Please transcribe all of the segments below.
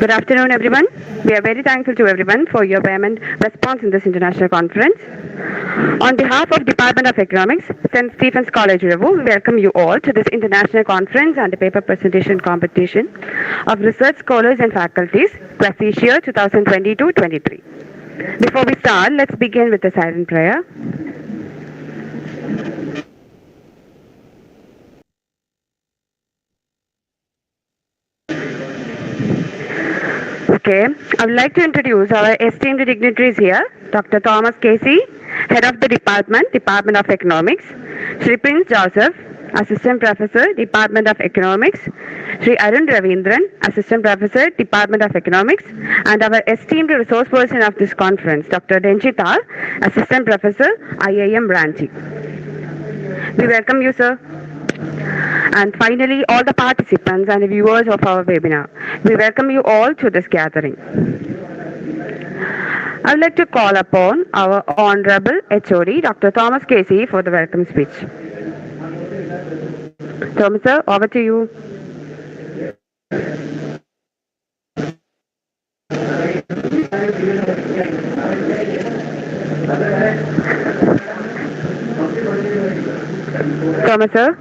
Good afternoon, everyone. We are very thankful to everyone for your vehement response in this international conference. On behalf of Department of Economics, St. Stephen's College, Uzhavoor, we welcome you all to this international conference and the paper presentation competition of research scholars and faculties, Quaesitio 2022-23. Before we start, let's begin with a silent prayer. Okay, I would like to introduce our esteemed dignitaries here. Dr. Thomas Casey, Head of the Department of Economics. Shri Prince Joseph, Assistant Professor, Department of Economics. Shri Arun Ravindran, Assistant Professor, Department of Economics. And our esteemed resource person of this conference, Dr. Renjith, Assistant Professor, IIM Ranchi. We welcome you, sir. And finally, all the participants and the viewers of our webinar. We welcome you all to this gathering. I would like to call upon our Honorable HOD, Dr. Thomas Casey, for the welcome speech. Thomas, sir, over to you. Thomas, sir.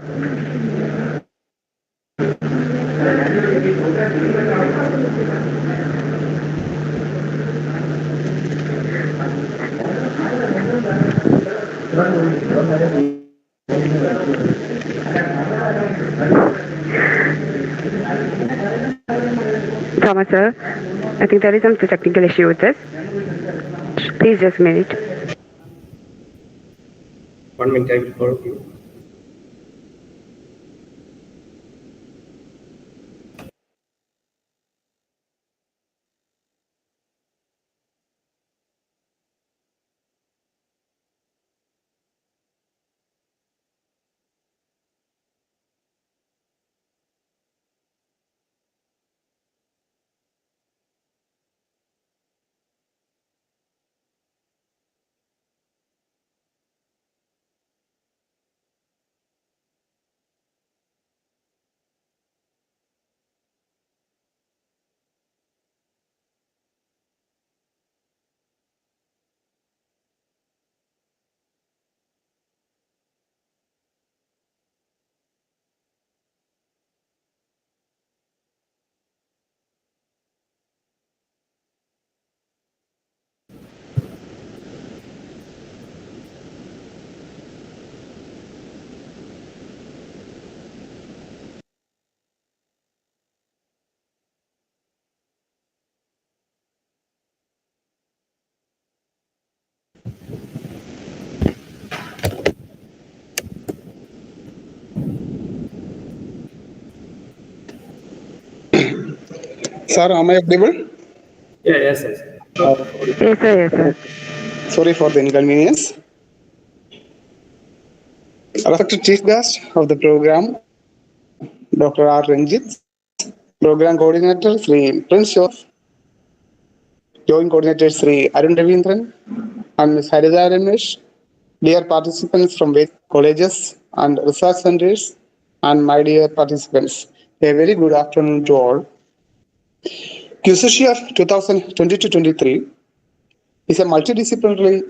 Thomas, sir, I think there is some technical issue with this. Please just a minute. 1 minute, I will follow you. Sir, am I audible? Yes. Yes, sir, yes, sir. Sorry for the inconvenience. Respected Chief Guest of the program, Dr. R. Renjith, Program Coordinator, Sri Prince Joseph, Joint Coordinator, Sri Arun Ravindran, and Ms. Haridha Ramesh, dear participants from various colleges and research centers, and my dear participants, a very good afternoon to all. Quaesitio of 2022-23 is a multidisciplinary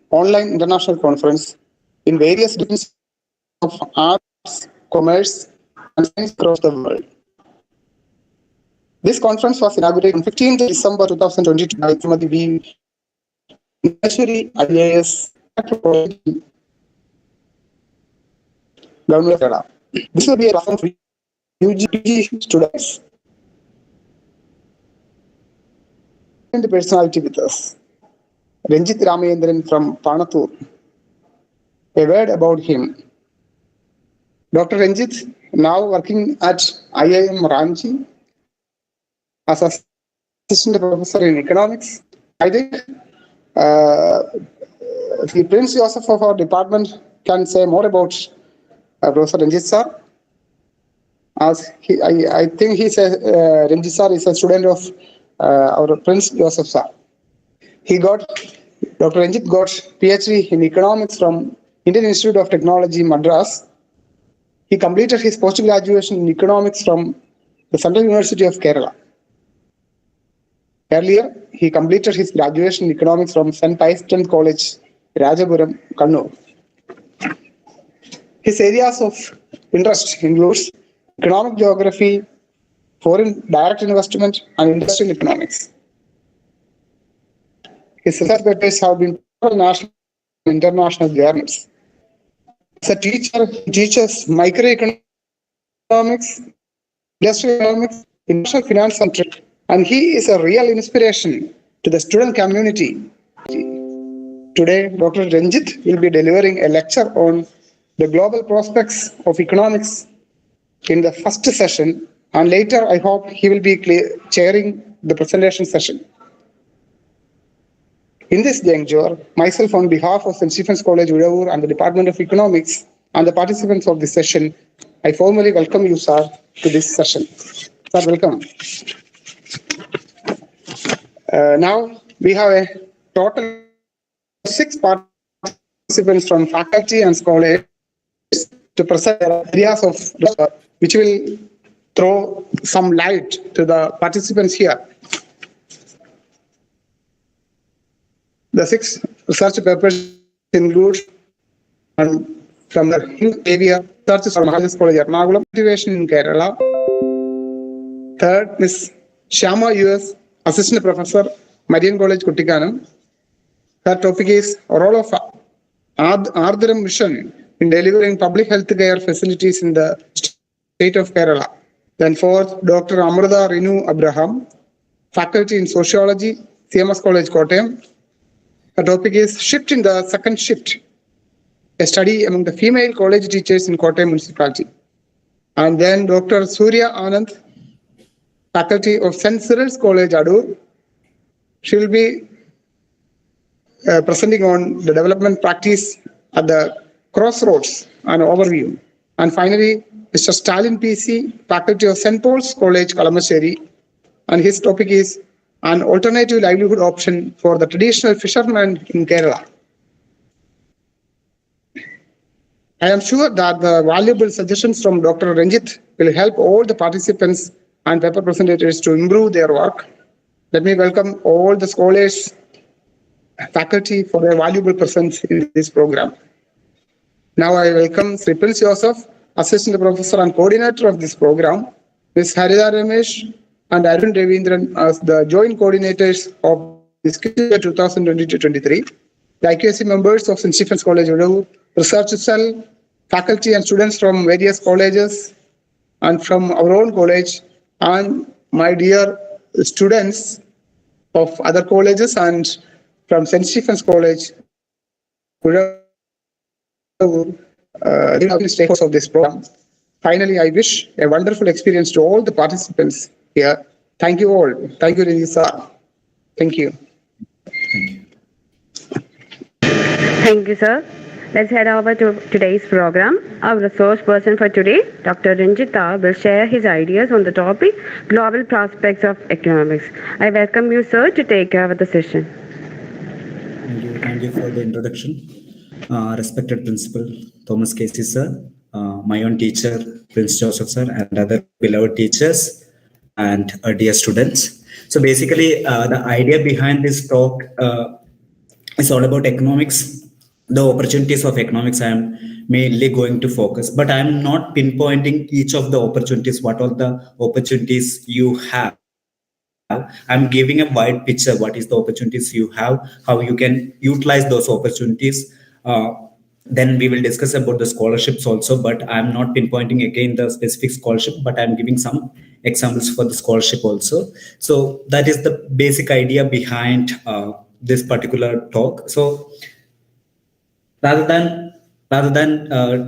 online international conference in various disciplines of arts, commerce, and science across the world. This conference was inaugurated on 15th December 2022 by Srimati V. Maheshwari IAS, Government of Kerala. This will be a platform for UG students. And the personality with us, Renjith Ramayendran from Panathur. A word about him. Dr. Renjith, now working at IIM Ranchi as assistant professor in economics. I think the Prince Joseph of our department can say more about Professor Renjith sir. As I think Renjith sir is a student of our Prince Joseph sir. Dr. Renjith got PhD in economics from Indian Institute of Technology, Madras. He completed his post-graduation in economics from the Central University of Kerala. Earlier, he completed his graduation in economics from St. Pius X College, Rajapuram, Kannur. His areas of interest includes economic geography, foreign direct investment, and industrial economics. His research papers have been national and international journals. As a teacher, he teaches microeconomics, industrial economics, international finance, and trade. And he is a real inspiration to the student community. Today, Dr. Renjith will be delivering a lecture on the global prospects of economics in the first session, and later I hope he will be chairing the presentation session. In this juncture, myself on behalf of St. Stephen's College, Uzhavoor, and the Department of Economics, and the participants of this session, I formally welcome you, sir, to this session. Sir, welcome. Now, we have a total of 6 participants from faculty and scholars to present their areas of research, which will throw some light to the participants here. The 6 research papers include from the area, research from MAHATMA College, Ernakulam, Motivation in Kerala. Third, Ms. Shyama US, Assistant Professor, Marian College, Kuttikanam. Her topic is role of Ardharam Mission in delivering public health care facilities in the state of Kerala. Then fourth, Dr. Amrita Renu Abraham, faculty in sociology, CMS College, Kottayam. Her topic is Shift in the Second Shift, a study among the female college teachers in Kottayam municipality. And then Dr. Surya Anand, faculty of St. Cyril's College, Adur. She will be presenting on the development practice at the crossroads, an overview. And finally, Mr. Stalin PC, faculty of St. Paul's College, Kalamassery, and his topic is an alternative livelihood option for the traditional fishermen in Kerala. I am sure that the valuable suggestions from Dr. Renjith will help all the participants and paper presenters to improve their work. Let me welcome all the scholars, faculty for their valuable presence in this program. Now I welcome Sri Prince Joseph, Assistant Professor and Coordinator of this program, Ms. Harida Ramesh and Arun Ravindran as the joint coordinators of this year 2022-23, the IQAC members of St. Stephen's College, Uzhavoor, research cell, faculty and students from various colleges and from our own college, and my dear students of other colleges and from St. Stephen's College, stakeholders of this program. Finally, I wish a wonderful experience to all the participants here. Thank you all. Thank you, Renjith sir. Thank you. Thank you, sir. Let's head over to today's program. Our resource person for today, Dr. Renjith, will share his ideas on the topic, Global Prospects of Economics. I welcome you, sir, to take over the session. Thank you for the introduction. Respected Principal Thomas Casey, sir, my own teacher, Prince Joseph, sir, and other beloved teachers and dear students. So basically, the idea behind this talk is all about economics. The opportunities of economics I am mainly going to focus, but I am not pinpointing each of the opportunities, what all the opportunities you have. I'm giving a wide picture, what is the opportunities you have, how you can utilize those opportunities. Then we will discuss about the scholarships also, but I'm not pinpointing again the specific scholarship, but I'm giving some examples for the scholarship also. So that is the basic idea behind this particular talk. So rather than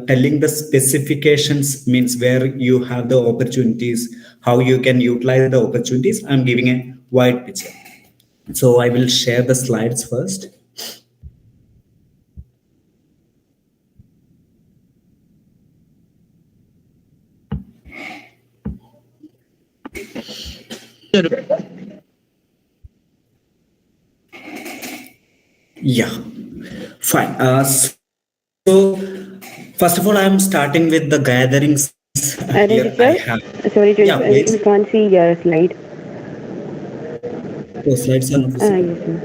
telling the specifications, means where you have the opportunities, how you can utilize the opportunities, I'm giving a wide picture. So I will share the slides first. Yeah, fine. So first of all, I'm starting with the gatherings. Sorry, we can't see your slide. Oh, slides are not visible. Yes, sir.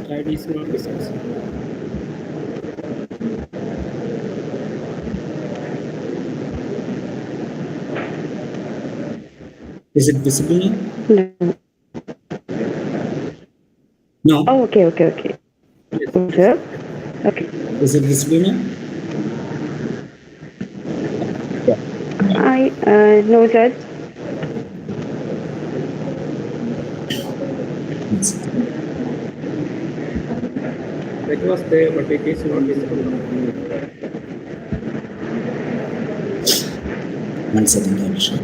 Slide is not visible. Is it visible now? No. No. Oh, okay. Yes. Sir. Okay. Is it visible now? No, sir. Yes. That was there, but it is not visible. 1 second, I will show.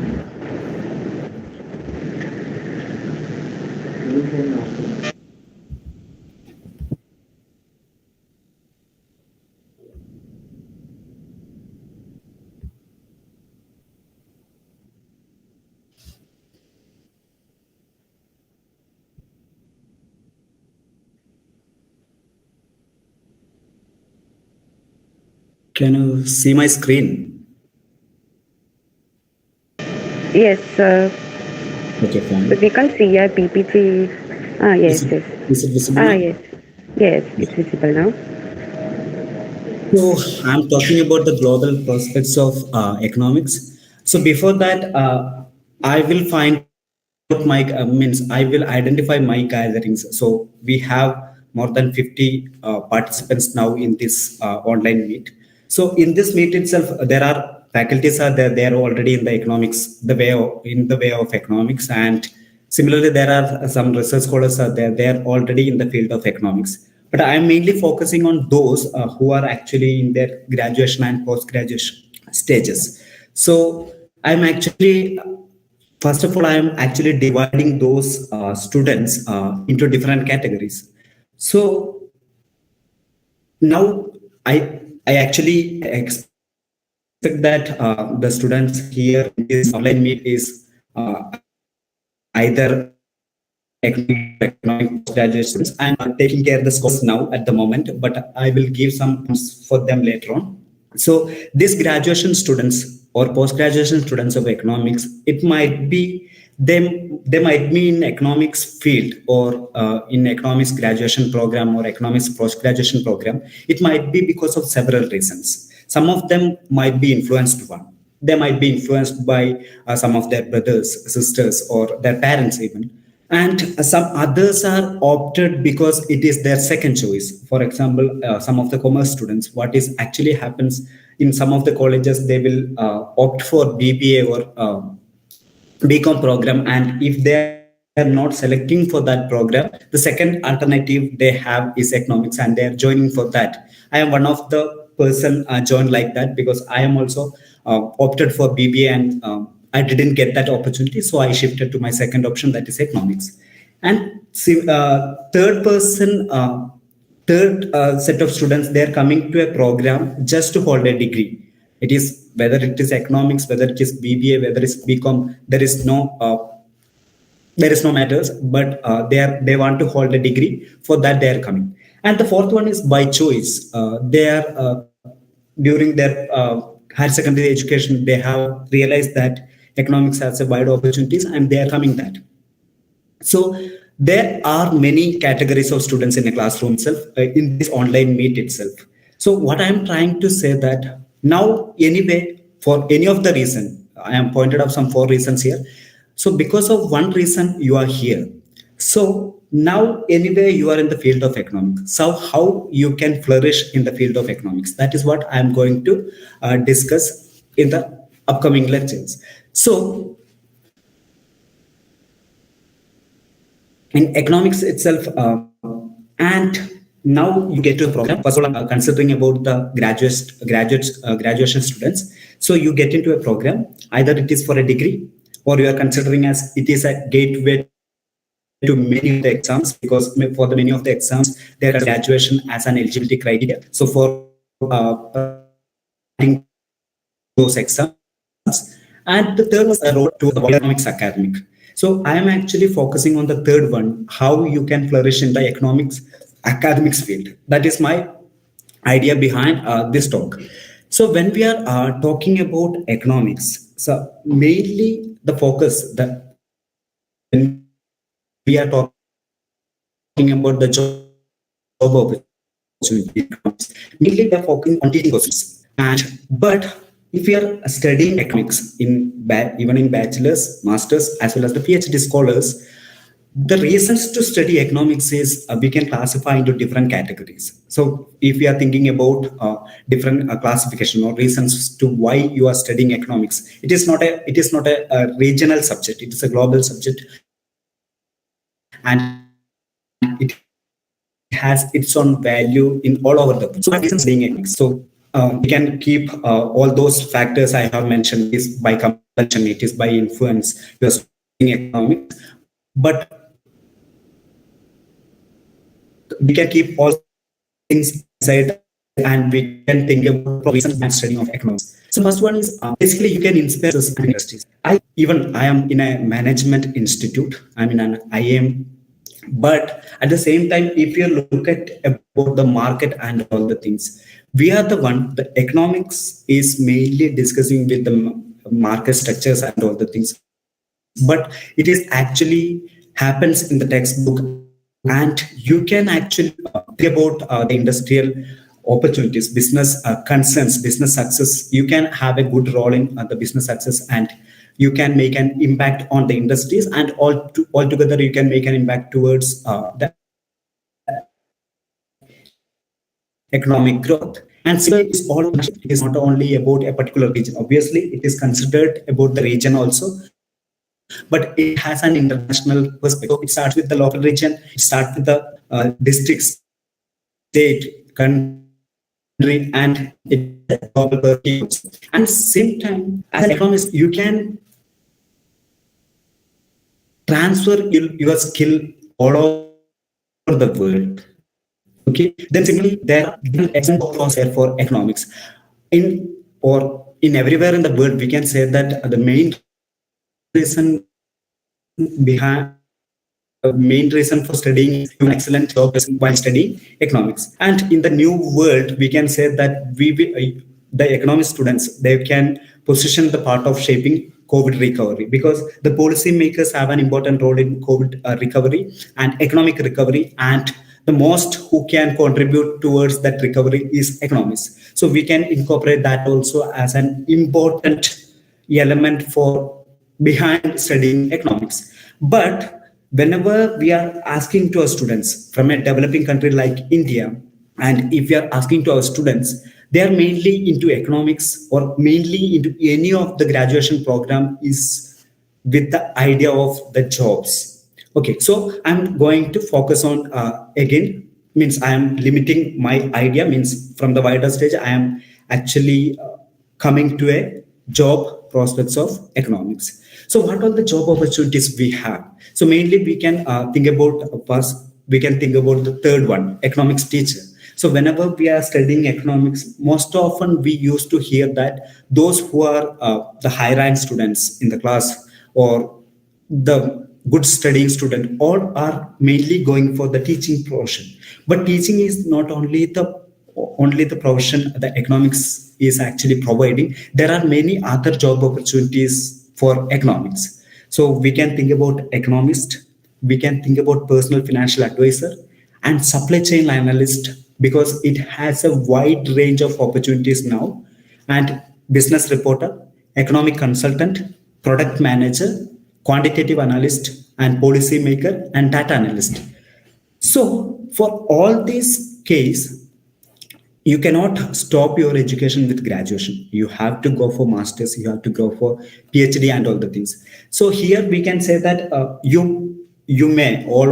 Can you see my screen? Yes, sir. Okay, fine. But we can see your PPT. Yes, yes. Is it visible now? Yes. Yes, it's visible now. So I'm talking about the global prospects of economics. So before that, I will find out my I will identify my gatherings. So we have more than 50 participants now in this online meet. So in this meet itself, there are faculties are there. They are already in the economics, in the way of economics, and similarly there are some research scholars are there. They are already in the field of economics. But I'm mainly focusing on those who are actually in their graduation and post-graduation stages. So I'm actually, first of all, I'm actually dividing those students into different categories. So now I actually expect that the students here in this online meet is either economic graduations and are taking care of the scores now at the moment, but I will give some tips for them later on. So these graduation students or post-graduation students of economics, it might be they might be in economics field or in economics graduation program or economics post-graduation program. It might be because of several reasons. Some of them might be influenced one. They might be influenced by some of their brothers, sisters, or their parents even. And some others are opted because it is their second choice. For example, some of the commerce students, what is actually happens in some of the colleges, they will opt for BBA or BCom program, and if they are not selecting for that program, the second alternative they have is economics, and they are joining for that. I am one of the person joined like that because I am also opted for BBA, and I didn't get that opportunity, so I shifted to my second option, that is economics. And third person, third set of students, they are coming to a program just to hold a degree. It is whether it is economics, whether it is BBA, whether it's BCom, there is no matters, but they want to hold a degree. For that they are coming. And the fourth one is by choice. They are during their higher secondary education, they have realized that economics has a wide opportunities, and they are coming that. So there are many categories of students in a classroom itself, in this online meet itself. So what I am trying to say that now anyway, for any of the reason, I am pointed out some 4 reasons here. So because of one reason you are here. So now anyway you are in the field of economics. So how you can flourish in the field of economics? That is what I am going to discuss in the upcoming lectures. So in economics itself, and now you get to a program. First of all, I'm considering about the graduation students. So you get into a program, either it is for a degree, or you are considering as it is a gateway to many of the exams, because for the many of the exams there is graduation as an eligibility criteria. So for those exams, and the third was the road to the economics academic. So I am actually focusing on the third one, how you can flourish in the economics academics field. That is my idea behind this talk. So when we are talking about economics, so mainly the focus that when we are talking about the job opportunity, mainly we are focusing on teaching questions. And but if we are studying economics in even in bachelor's, master's, as well as the PhD scholars, the reasons to study economics is we can classify into different categories. So if we are thinking about different classification or reasons to why you are studying economics, it is not a regional subject, it is a global subject, and it has its own value in all over the world. So what are reasons studying economics? So we can keep all those factors I have mentioned. It is by compulsion, it is by influence, you are studying economics. But we can keep all things aside and we can think about reasons behind studying of economics. So first one is basically you can inspire and industries. I am in a management institute. I'm in an IAM, but at the same time, if you look at about the market and all the things, we are the one. The economics is mainly discussing with the market structures and all the things, but it is actually happens in the textbook, and you can actually think about the industrial opportunities, business concerns, business success. You can have a good role in the business success, and you can make an impact on the industries, and altogether you can make an impact towards the economic growth. And similarly, it is not only about a particular region. Obviously, it is considered about the region also, but it has an international perspective. It starts with the local region, it starts with the district, state, country, and it has a global perspective. And same time, as an economist, you can transfer your skill all over the world. Okay. Then similarly, there are excellent jobs there for economics. In everywhere in the world, we can say that the main reason for studying is an excellent job while studying economics. And in the new world, we can say that the economic students, they can position the part of shaping COVID recovery, because the policymakers have an important role in COVID recovery and economic recovery, and the most who can contribute towards that recovery is economists. So we can incorporate that also as an important element for behind studying economics. But whenever we are asking to our students from a developing country like India, and if we are asking to our students, they are mainly into economics or mainly into any of the graduation program is with the idea of the jobs. Okay, so I'm going to focus on again, means I am limiting my idea, means from the wider stage, I am actually coming to a job prospects of economics. So what are the job opportunities we have? So mainly we can think about the third one, economics teacher. So whenever we are studying economics, most often we used to hear that those who are the high rank students in the class or the good studying student, all are mainly going for the teaching profession. But teaching is not only the profession that economics is actually providing. There are many other job opportunities for economics. So we can think about economist, we can think about personal financial advisor and supply chain analyst, because it has a wide range of opportunities now, and business reporter, economic consultant, product manager, quantitative analyst, and policy maker and data analyst. So for all these case, you cannot stop your education with graduation. You have to go for masters, you have to go for PhD and all the things. So here we can say that all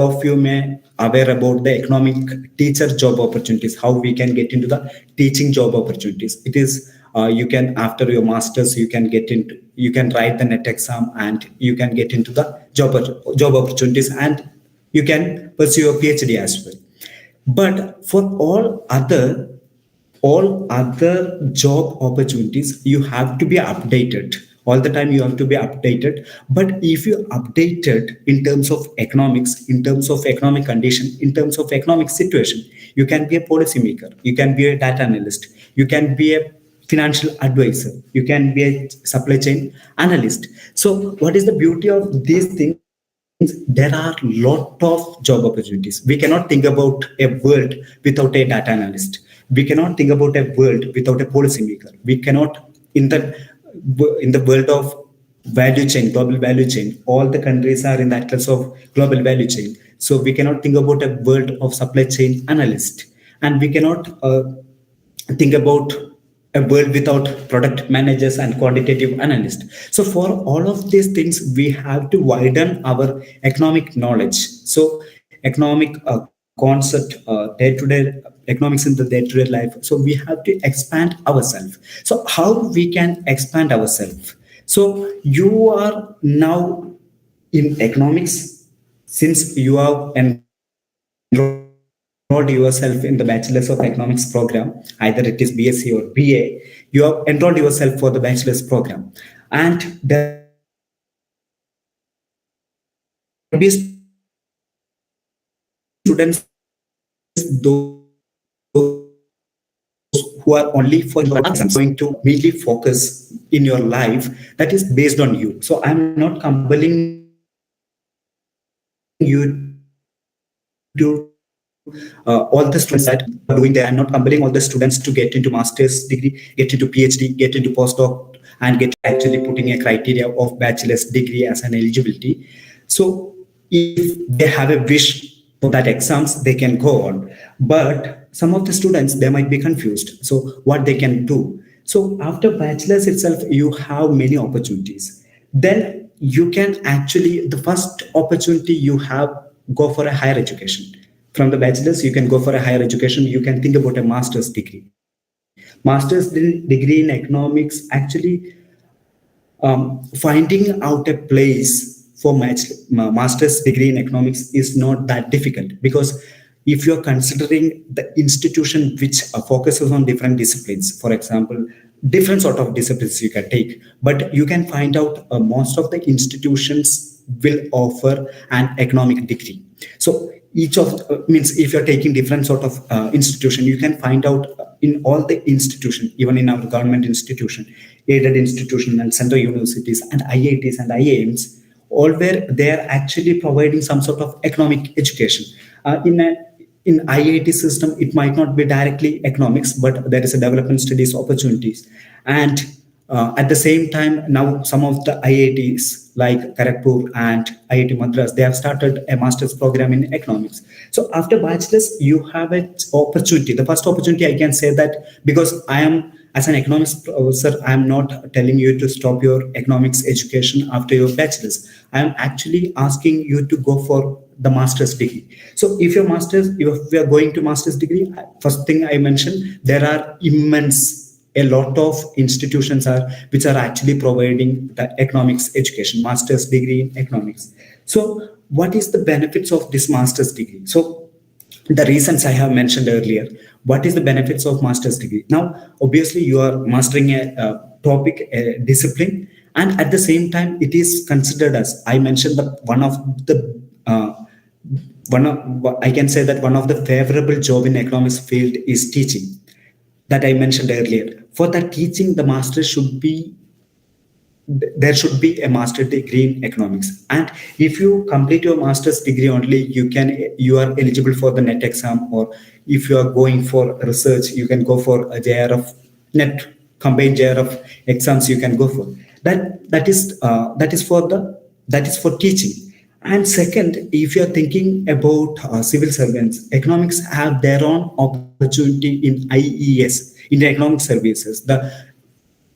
of you may aware about the economic teacher job opportunities, how we can get into the teaching job opportunities. It is you can, after your masters, you can write the net exam and you can get into the job opportunities, and you can pursue your PhD as well. But for all other job opportunities, you have to be updated all the time. You have to be updated. But if you updated in terms of economics, in terms of economic condition, in terms of economic situation, you can be a policymaker, you can be a data analyst, you can be a financial advisor, you can be a supply chain analyst. So what is the beauty of these things is there are lot of job opportunities. We cannot think about a world without a data analyst. We cannot think about a world without a policymaker. We cannot, in the world of value chain, global value chain, all the countries are in that class of global value chain. So we cannot think about a world of supply chain analyst, and we cannot think about a world without product managers and quantitative analysts. So for all of these things, we have to widen our economic knowledge. So economic concept, day-to-day economics in the day-to-day life. So we have to expand ourselves. So how we can expand ourselves? So you are now in economics, since you have enrolled yourself in the Bachelor's of Economics program, either it is BSc or BA, you have enrolled yourself for the Bachelor's program. And there will be students, those who are only for your exams, going to mainly focus in your life that is based on you. So I'm not compelling you to all the students that are doing that. I'm not compelling all the students to get into master's degree, get into PhD, get into postdoc, and get actually putting a criteria of bachelor's degree as an eligibility. So if they have a wish for that exams, they can go on. But some of the students, they might be confused. So what they can do? So after bachelor's itself, you have many opportunities. Then you can actually, the first opportunity you have, go for a higher education. From the bachelor's, you can go for a higher education. You can think about a master's degree. Master's degree in economics, actually finding out a place for master's degree in economics is not that difficult, because if you're considering the institution which focuses on different disciplines, for example, different sort of disciplines you can take, but you can find out most of the institutions will offer an economic degree. So each of means if you're taking different sort of institution, you can find out in all the institution, even in our government institution, aided institution and central universities and IITs and IIMs, all where they are actually providing some sort of economic education. In IIT system, it might not be directly economics, but there is a development studies opportunities. And at the same time, now some of the IITs like Kharagpur and IIT Madras, they have started a master's program in economics. So after bachelor's, you have an opportunity. The first opportunity, I can say that, because I am, as an economics professor, I am not telling you to stop your economics education after your bachelor's. I am actually asking you to go for the master's degree. So if your master's, if we are going to master's degree, first thing I mentioned, there are a lot of institutions which are actually providing the economics education, master's degree in economics. So what is the benefits of this master's degree? So the reasons I have mentioned earlier. What is the benefits of master's degree? Now, obviously, you are mastering a topic, a discipline, and at the same time, it is considered as, I mentioned, I can say that one of the favorable job in economics field is teaching, that I mentioned earlier. For that teaching, the master there should be a master degree in economics. And if you complete your master's degree only, you are eligible for the net exam, or if you are going for research, you can go for a JRF, net combined JRF exams you can go for. That is for teaching. And second, if you're thinking about civil servants, economics have their own opportunity in IES, in the economic services.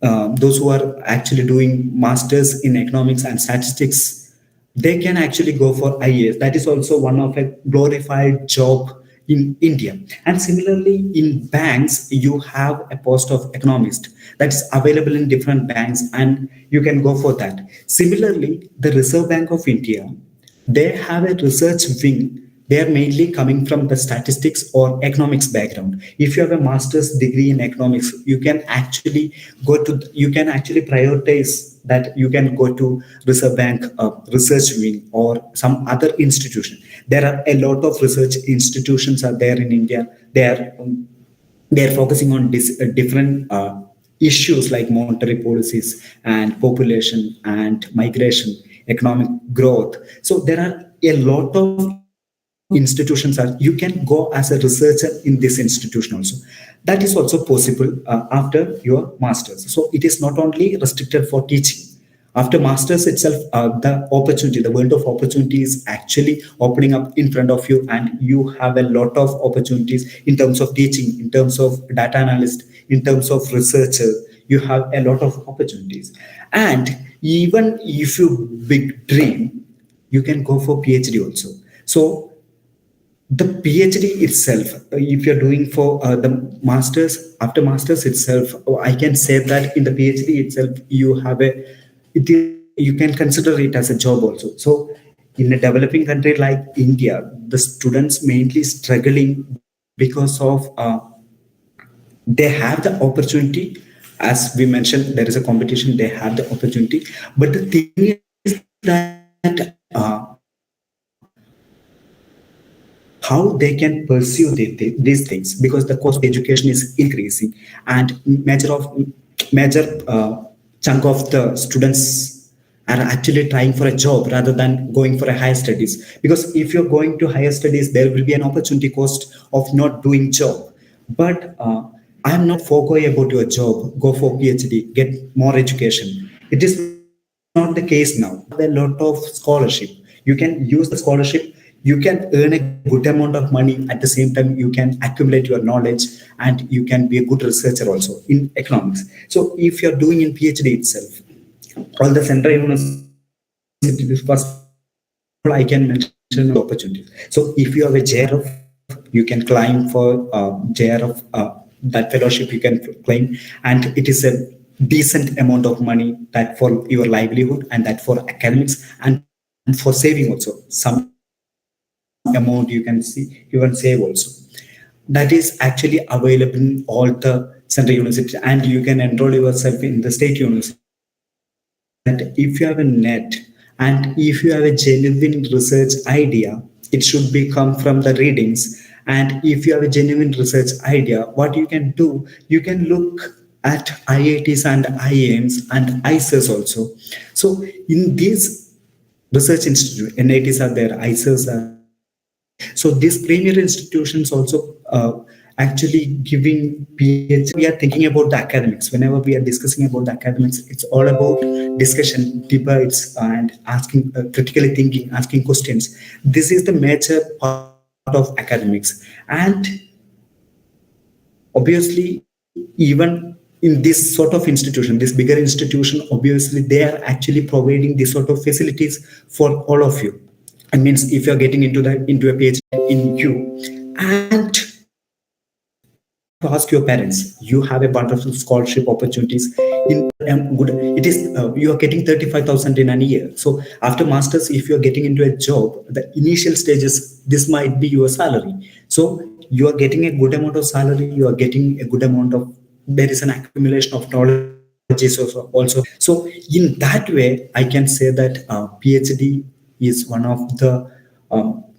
Those who are actually doing masters in economics and statistics, they can actually go for IES. That is also one of a glorified job in India. And similarly, in banks, you have a post of economist that's available in different banks, and you can go for that. Similarly, the Reserve Bank of India, they have a research wing. They are mainly coming from the statistics or economics background. If you have a master's degree in economics, you can actually prioritize that. You can go to Reserve Bank research wing or some other institution. There are a lot of research institutions are there in India. They are focusing on different issues like monetary policies and population and migration, economic growth. So there are a lot of institutions are you can go as a researcher in this institution also. That is also possible after your masters. So it is not only restricted for teaching. After masters itself, the world of opportunity is actually opening up in front of you, and you have a lot of opportunities in terms of teaching, in terms of data analyst, in terms of researcher. You have a lot of opportunities. And even if you big dream, you can go for PhD also. So the PhD itself, if you're doing for the masters, after masters itself, I can say that in the PhD itself, you can consider it as a job also. So in a developing country like India, the students mainly struggling because of they have the opportunity. As we mentioned, there is a competition, they have the opportunity. But the thing is that how they can pursue these things, because the cost of education is increasing, and major chunk of the students are actually trying for a job rather than going for a higher studies. Because if you're going to higher studies, there will be an opportunity cost of not doing job. But I'm not foregoing about your job, go for PhD, get more education. It is not the case now. There are a lot of scholarship. You can use the scholarship, you can earn a good amount of money. At the same time, you can accumulate your knowledge, and you can be a good researcher also in economics. So if you're doing in PhD itself, all the central universities, first of all, I can mention opportunities. So if you have a JRF, you can climb for JRF, that fellowship you can claim, and it is a decent amount of money that for your livelihood, and that for academics, and for saving also. Some amount you can save also. That is actually available in all the central universities, and you can enroll yourself in the state university. And if you have a net, and if you have a genuine research idea, it should be come from the readings. And if you have a genuine research idea, what you can do, you can look at IITs and IIMs and ICES also. So in these research institutes, NITs are there, ICES are. So these premier institutions also actually giving PhD. We are thinking about the academics. Whenever we are discussing about the academics, it's all about discussion, debates, and asking, critically thinking, asking questions. This is the major part of academics. And obviously, even in this sort of institution, this bigger institution, obviously they are actually providing this sort of facilities for all of you. It means if you're getting into a PhD in you, and to ask your parents, you have a wonderful scholarship opportunities in good. It is you are getting 35,000 in a year. So after masters, if you are getting into a job, the initial stages, this might be your salary. So you are getting a good amount of salary. You are getting a good amount of. There is an accumulation of knowledge also. So in that way, I can say that PhD is one of the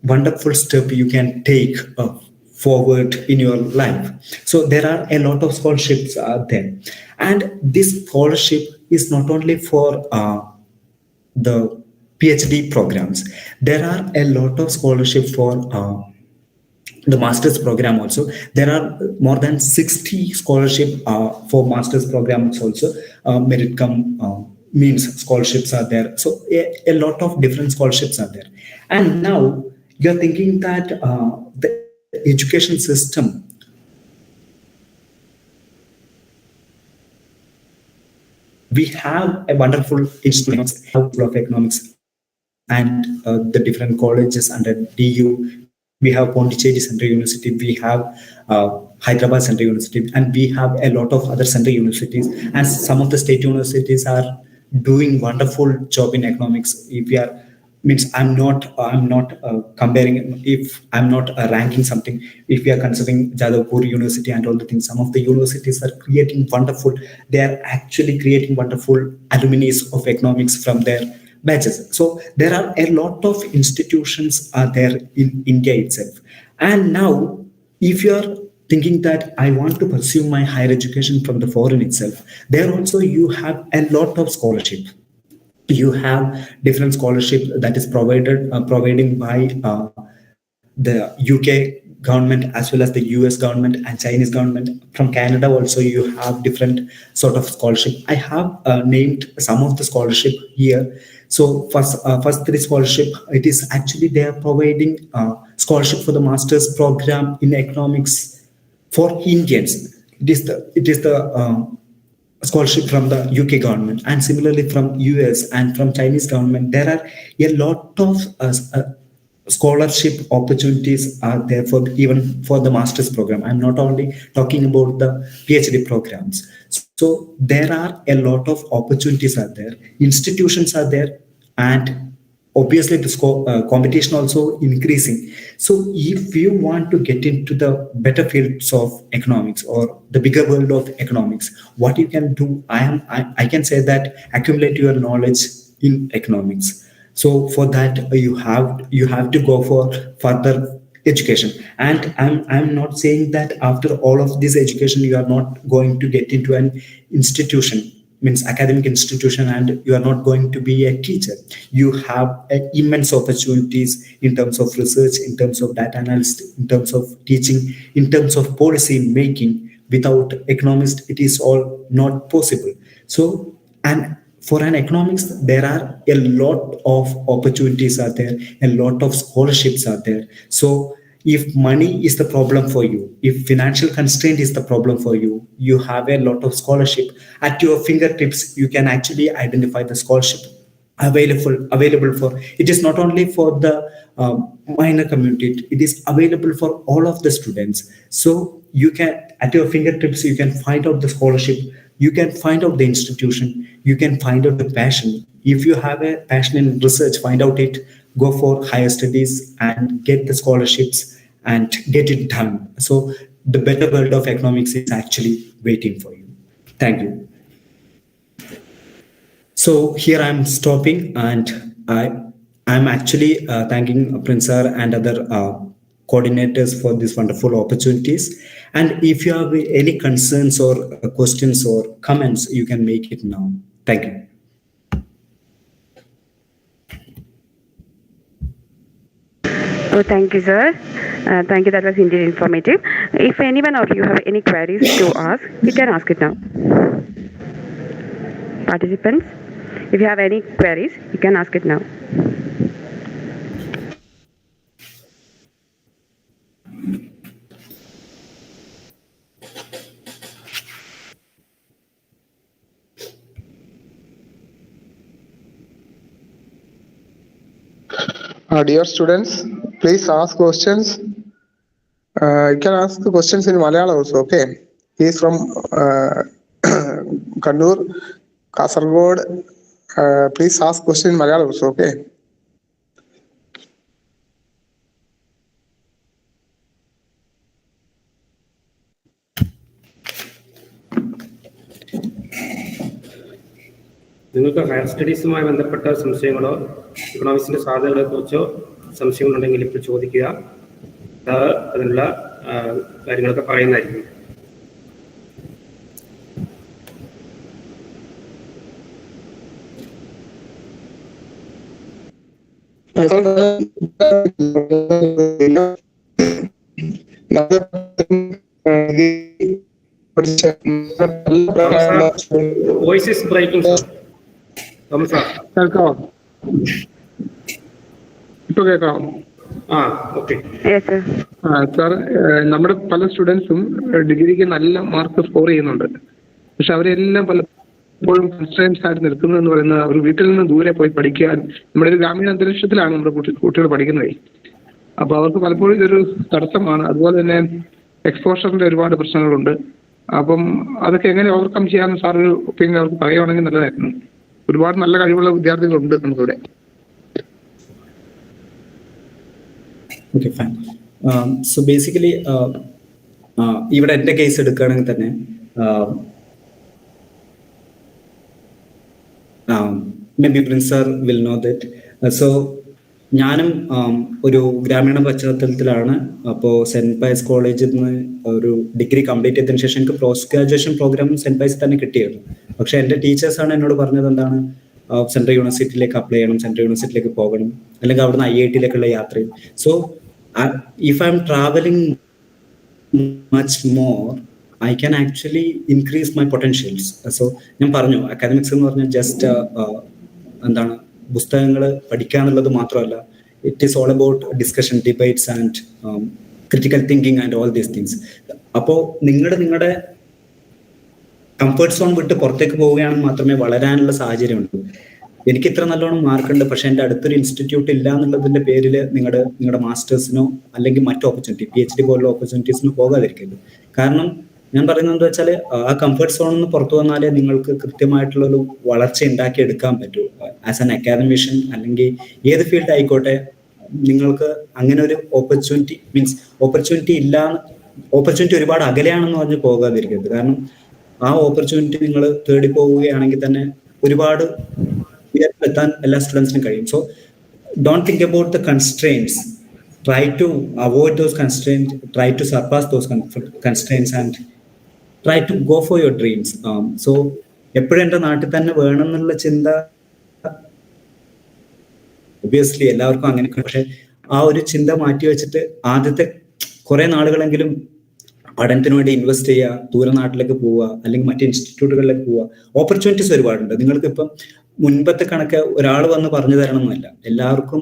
wonderful step you can take forward in your life. So there are a lot of scholarships there, and this scholarship is not only for the PhD programs. There are a lot of scholarships for the master's program also. There are more than 60 scholarship for master's programs also. Merit come means scholarships are there. So a lot of different scholarships are there. And now you're thinking that the education system we have a wonderful institute of economics and the different colleges under DU. We have Pondicherry Central University, we have Hyderabad Central University, and we have a lot of other central universities. And some of the state universities are doing wonderful job in economics. If we are means I'm not comparing, if I'm not ranking something, if we are considering Uzhavoor University and all the things, some of the universities are creating wonderful, they are actually creating wonderful alumni of economics from their batches. So there are a lot of institutions are there in India itself. And now if you are thinking that I want to pursue my higher education from the foreign itself, there also you have a lot of scholarship. You have different scholarship that is providing by the UK government as well as the US government and Chinese government. From Canada also you have different sort of scholarship. I have named some of the scholarship here. So first three scholarship, it is actually they are providing scholarship for the master's program in economics for Indians. It is the scholarship from the UK government, and similarly from US and from Chinese government. There are a lot of scholarship opportunities are there for even for the master's program. I'm not only talking about the PhD programs. So there are a lot of opportunities are there, institutions are there, and obviously the competition also increasing. So if you want to get into the better fields of economics or the bigger world of economics, what you can do, I can say that accumulate your knowledge in economics. So for that you have to go for further education. And I'm not saying that after all of this education you are not going to get into an institution, means academic institution, and you are not going to be a teacher. You have immense opportunities in terms of research, in terms of data analysis, in terms of teaching, in terms of policy making. Without economics it is all not possible. So, and for an economics there are a lot of opportunities are there, a lot of scholarships are there. So if money is the problem for you, if financial constraint is the problem for you, you have a lot of scholarship at your fingertips. You can actually identify the scholarship available for. It is not only for the minor community, it is available for all of the students. So you can, at your fingertips, you can find out the scholarship, you can find out the institution, you can find out the passion. If you have a passion in research, find out it, go for higher studies and get the scholarships and get it done. So the better world of economics is actually waiting for you. Thank you. So here I'm stopping, and I'm actually thanking Prince sir and other coordinators for these wonderful opportunities. And if you have any concerns or questions or comments, you can make it now. Thank you. Oh, thank you, sir. Thank you. That was indeed informative. If anyone of you have any queries to ask, you can ask it now. Participants, if you have any queries, you can ask it now. Dear students, please ask questions. You can ask the questions in Malayalam also, okay? He is from Kannur, Kasaragod. Please ask question in Malayalam also, okay? നിങ്ങൾക്ക് higher സ്റ്റഡീസുമായി ബന്ധപ്പെട്ട സംശയങ്ങളോ ഇക്കണോമിക്സിൻ്റെ സാധ്യതകളെക്കുറിച്ചോ സംശയങ്ങളുണ്ടെങ്കിൽ ഇപ്പോൾ ചോദിക്കുക. അതിനുള്ള കാര്യങ്ങളൊക്കെ പറയുന്നതായിരിക്കും. Voice is breaking sir. കേൾക്കാമോ? ഇപ്പൊ കേൾക്കാമോ? സാർ, നമ്മുടെ പല സ്റ്റുഡൻസും ഡിഗ്രിക്ക് നല്ല മാർക്ക് സ്കോർ ചെയ്യുന്നുണ്ട്. പക്ഷെ അവരെല്ലാം പലപ്പോഴും കൺസ്ട്രെയിൻസ് ആയിട്ട് നിൽക്കുന്നതെന്ന് പറയുന്നത് അവർ വീട്ടിൽ നിന്ന് ദൂരെ പോയി പഠിക്കാൻ, നമ്മുടെ ഒരു ഗ്രാമീണ അന്തരീക്ഷത്തിലാണ് നമ്മുടെ കുട്ടികൾ പഠിക്കുന്നത്. അപ്പോൾ അവർക്ക് പലപ്പോഴും ഇതൊരു തടസ്സമാണ്. അതുപോലെ തന്നെ എക്സ്പോഷറിന്റെ ഒരുപാട് പ്രശ്നങ്ങളുണ്ട്. അപ്പം അതൊക്കെ എങ്ങനെ ഓവർകം ചെയ്യാമെന്ന് സാർ ഒരു ഒപ്പീനിയൻ അവർക്ക് പറയുവാണെങ്കിൽ നല്ലതായിരുന്നു. ഒരുപാട് നല്ല കഴിവുള്ള വിദ്യാർത്ഥികളുണ്ട് നമുക്കിവിടെ. Okay, fine. So basically, ഇവിടെ എൻ്റെ കേസ് എടുക്കുകയാണെങ്കിൽ തന്നെ maybe Prince sir will know that. So ഞാനും ഒരു ഗ്രാമീണ പശ്ചാത്തലത്തിലാണ്. അപ്പോൾ സെൻറ്റ് പയസ് കോളേജിൽ നിന്ന് ഒരു ഡിഗ്രി കംപ്ലീറ്റ് ചെയ്തതിനു ശേഷം എനിക്ക് പോസ്റ്റ് ഗ്രാജുവേഷൻ പ്രോഗ്രാം സെൻറ്റ് പയസിൽ തന്നെ കിട്ടിയിരുന്നു. പക്ഷെ എൻ്റെ ടീച്ചേഴ്സാണ് എന്നോട് പറഞ്ഞത് എന്താണ്, സെൻട്രൽ യൂണിവേഴ്സിറ്റിയിലേക്ക് അപ്ലൈ ചെയ്യണം, സെൻട്രൽ യൂണിവേഴ്സിറ്റിയിലേക്ക് പോകണം, അല്ലെങ്കിൽ അവിടുന്ന് IIT-ലേക്കുള്ള യാത്രയും. So if I M travelling much more, I can actually increase my potentials. So ഞാൻ പറഞ്ഞു, അക്കാദമിക്സ് എന്ന് പറഞ്ഞാൽ ജസ്റ്റ് എന്താണ് പുസ്തകങ്ങൾ പഠിക്കുക എന്നുള്ളത് മാത്രമല്ല, it is all about discussion, debates and critical thinking and all these things. അപ്പോൾ നിങ്ങളുടെ കംഫർട്ട് സോൺ വിട്ട് പുറത്തേക്ക് പോവുകയാണെങ്കിൽ മാത്രമേ വളരാനുള്ള സാഹചര്യമുള്ളൂ. എനിക്ക് ഇത്ര നല്ലോണം മാർക്കുണ്ട്, പക്ഷെ എൻ്റെ അടുത്തൊരു ഇൻസ്റ്റിറ്റ്യൂട്ട് ഇല്ല എന്നുള്ളതിന്റെ പേരിൽ നിങ്ങളുടെ മാസ്റ്റേഴ്സിനോ അല്ലെങ്കിൽ മറ്റു ഓപ്പർച്യൂണിറ്റി, PhD പോലുള്ള ഓപ്പർച്യൂണിറ്റീസിനോ പോകാതിരിക്കരുത്. കാരണം ഞാൻ പറയുന്നത് എന്താ വെച്ചാൽ, ആ കംഫർട്ട് സോണിൽ നിന്ന് പുറത്തു വന്നാലേ നിങ്ങൾക്ക് കൃത്യമായിട്ടുള്ളൊരു വളർച്ച ഉണ്ടാക്കി എടുക്കാൻ പറ്റൂ. ആസ് ആൻ അക്കാദമിഷ്യൻ അല്ലെങ്കിൽ ഏത് ഫീൽഡ് ആയിക്കോട്ടെ, നിങ്ങൾക്ക് അങ്ങനെ ഒരു ഓപ്പർച്യൂണിറ്റി ഒരുപാട് അകലെയാണെന്ന് പറഞ്ഞ് പോകാതിരിക്കരുത്. കാരണം ആ ഓപ്പർച്യൂണിറ്റി നിങ്ങൾ തേടി പോവുകയാണെങ്കിൽ തന്നെ ഒരുപാട് ഉയരത്തിലെത്താൻ എല്ലാ സ്റ്റുഡൻസിനും കഴിയും. So don't think about the constraints, try to avoid those constraints, try to surpass those constraints and try to go for your dreams. So എപ്പോഴും എൻ്റെ നാട്ടിൽ തന്നെ വേണം എന്നുള്ള ചിന്ത ഒബിയസ്ലി എല്ലാവർക്കും അങ്ങനെ, പക്ഷെ ആ ഒരു ചിന്ത മാറ്റി വെച്ചിട്ട് ആദ്യത്തെ കുറെ നാളുകളെങ്കിലും പഠനത്തിന് വേണ്ടി ഇൻവെസ്റ്റ് ചെയ്യുക, ദൂരനാട്ടിലേക്ക് പോവുക, അല്ലെങ്കിൽ മറ്റ് ഇൻസ്റ്റിറ്റ്യൂട്ടുകളിലേക്ക് പോവുക. ഓപ്പർച്യൂണിറ്റീസ് ഒരുപാടുണ്ട്. നിങ്ങൾക്ക് ഇപ്പം മുൻപത്തെ കണക്ക് ഒരാൾ വന്ന് പറഞ്ഞു തരണമെന്നല്ല, എല്ലാവർക്കും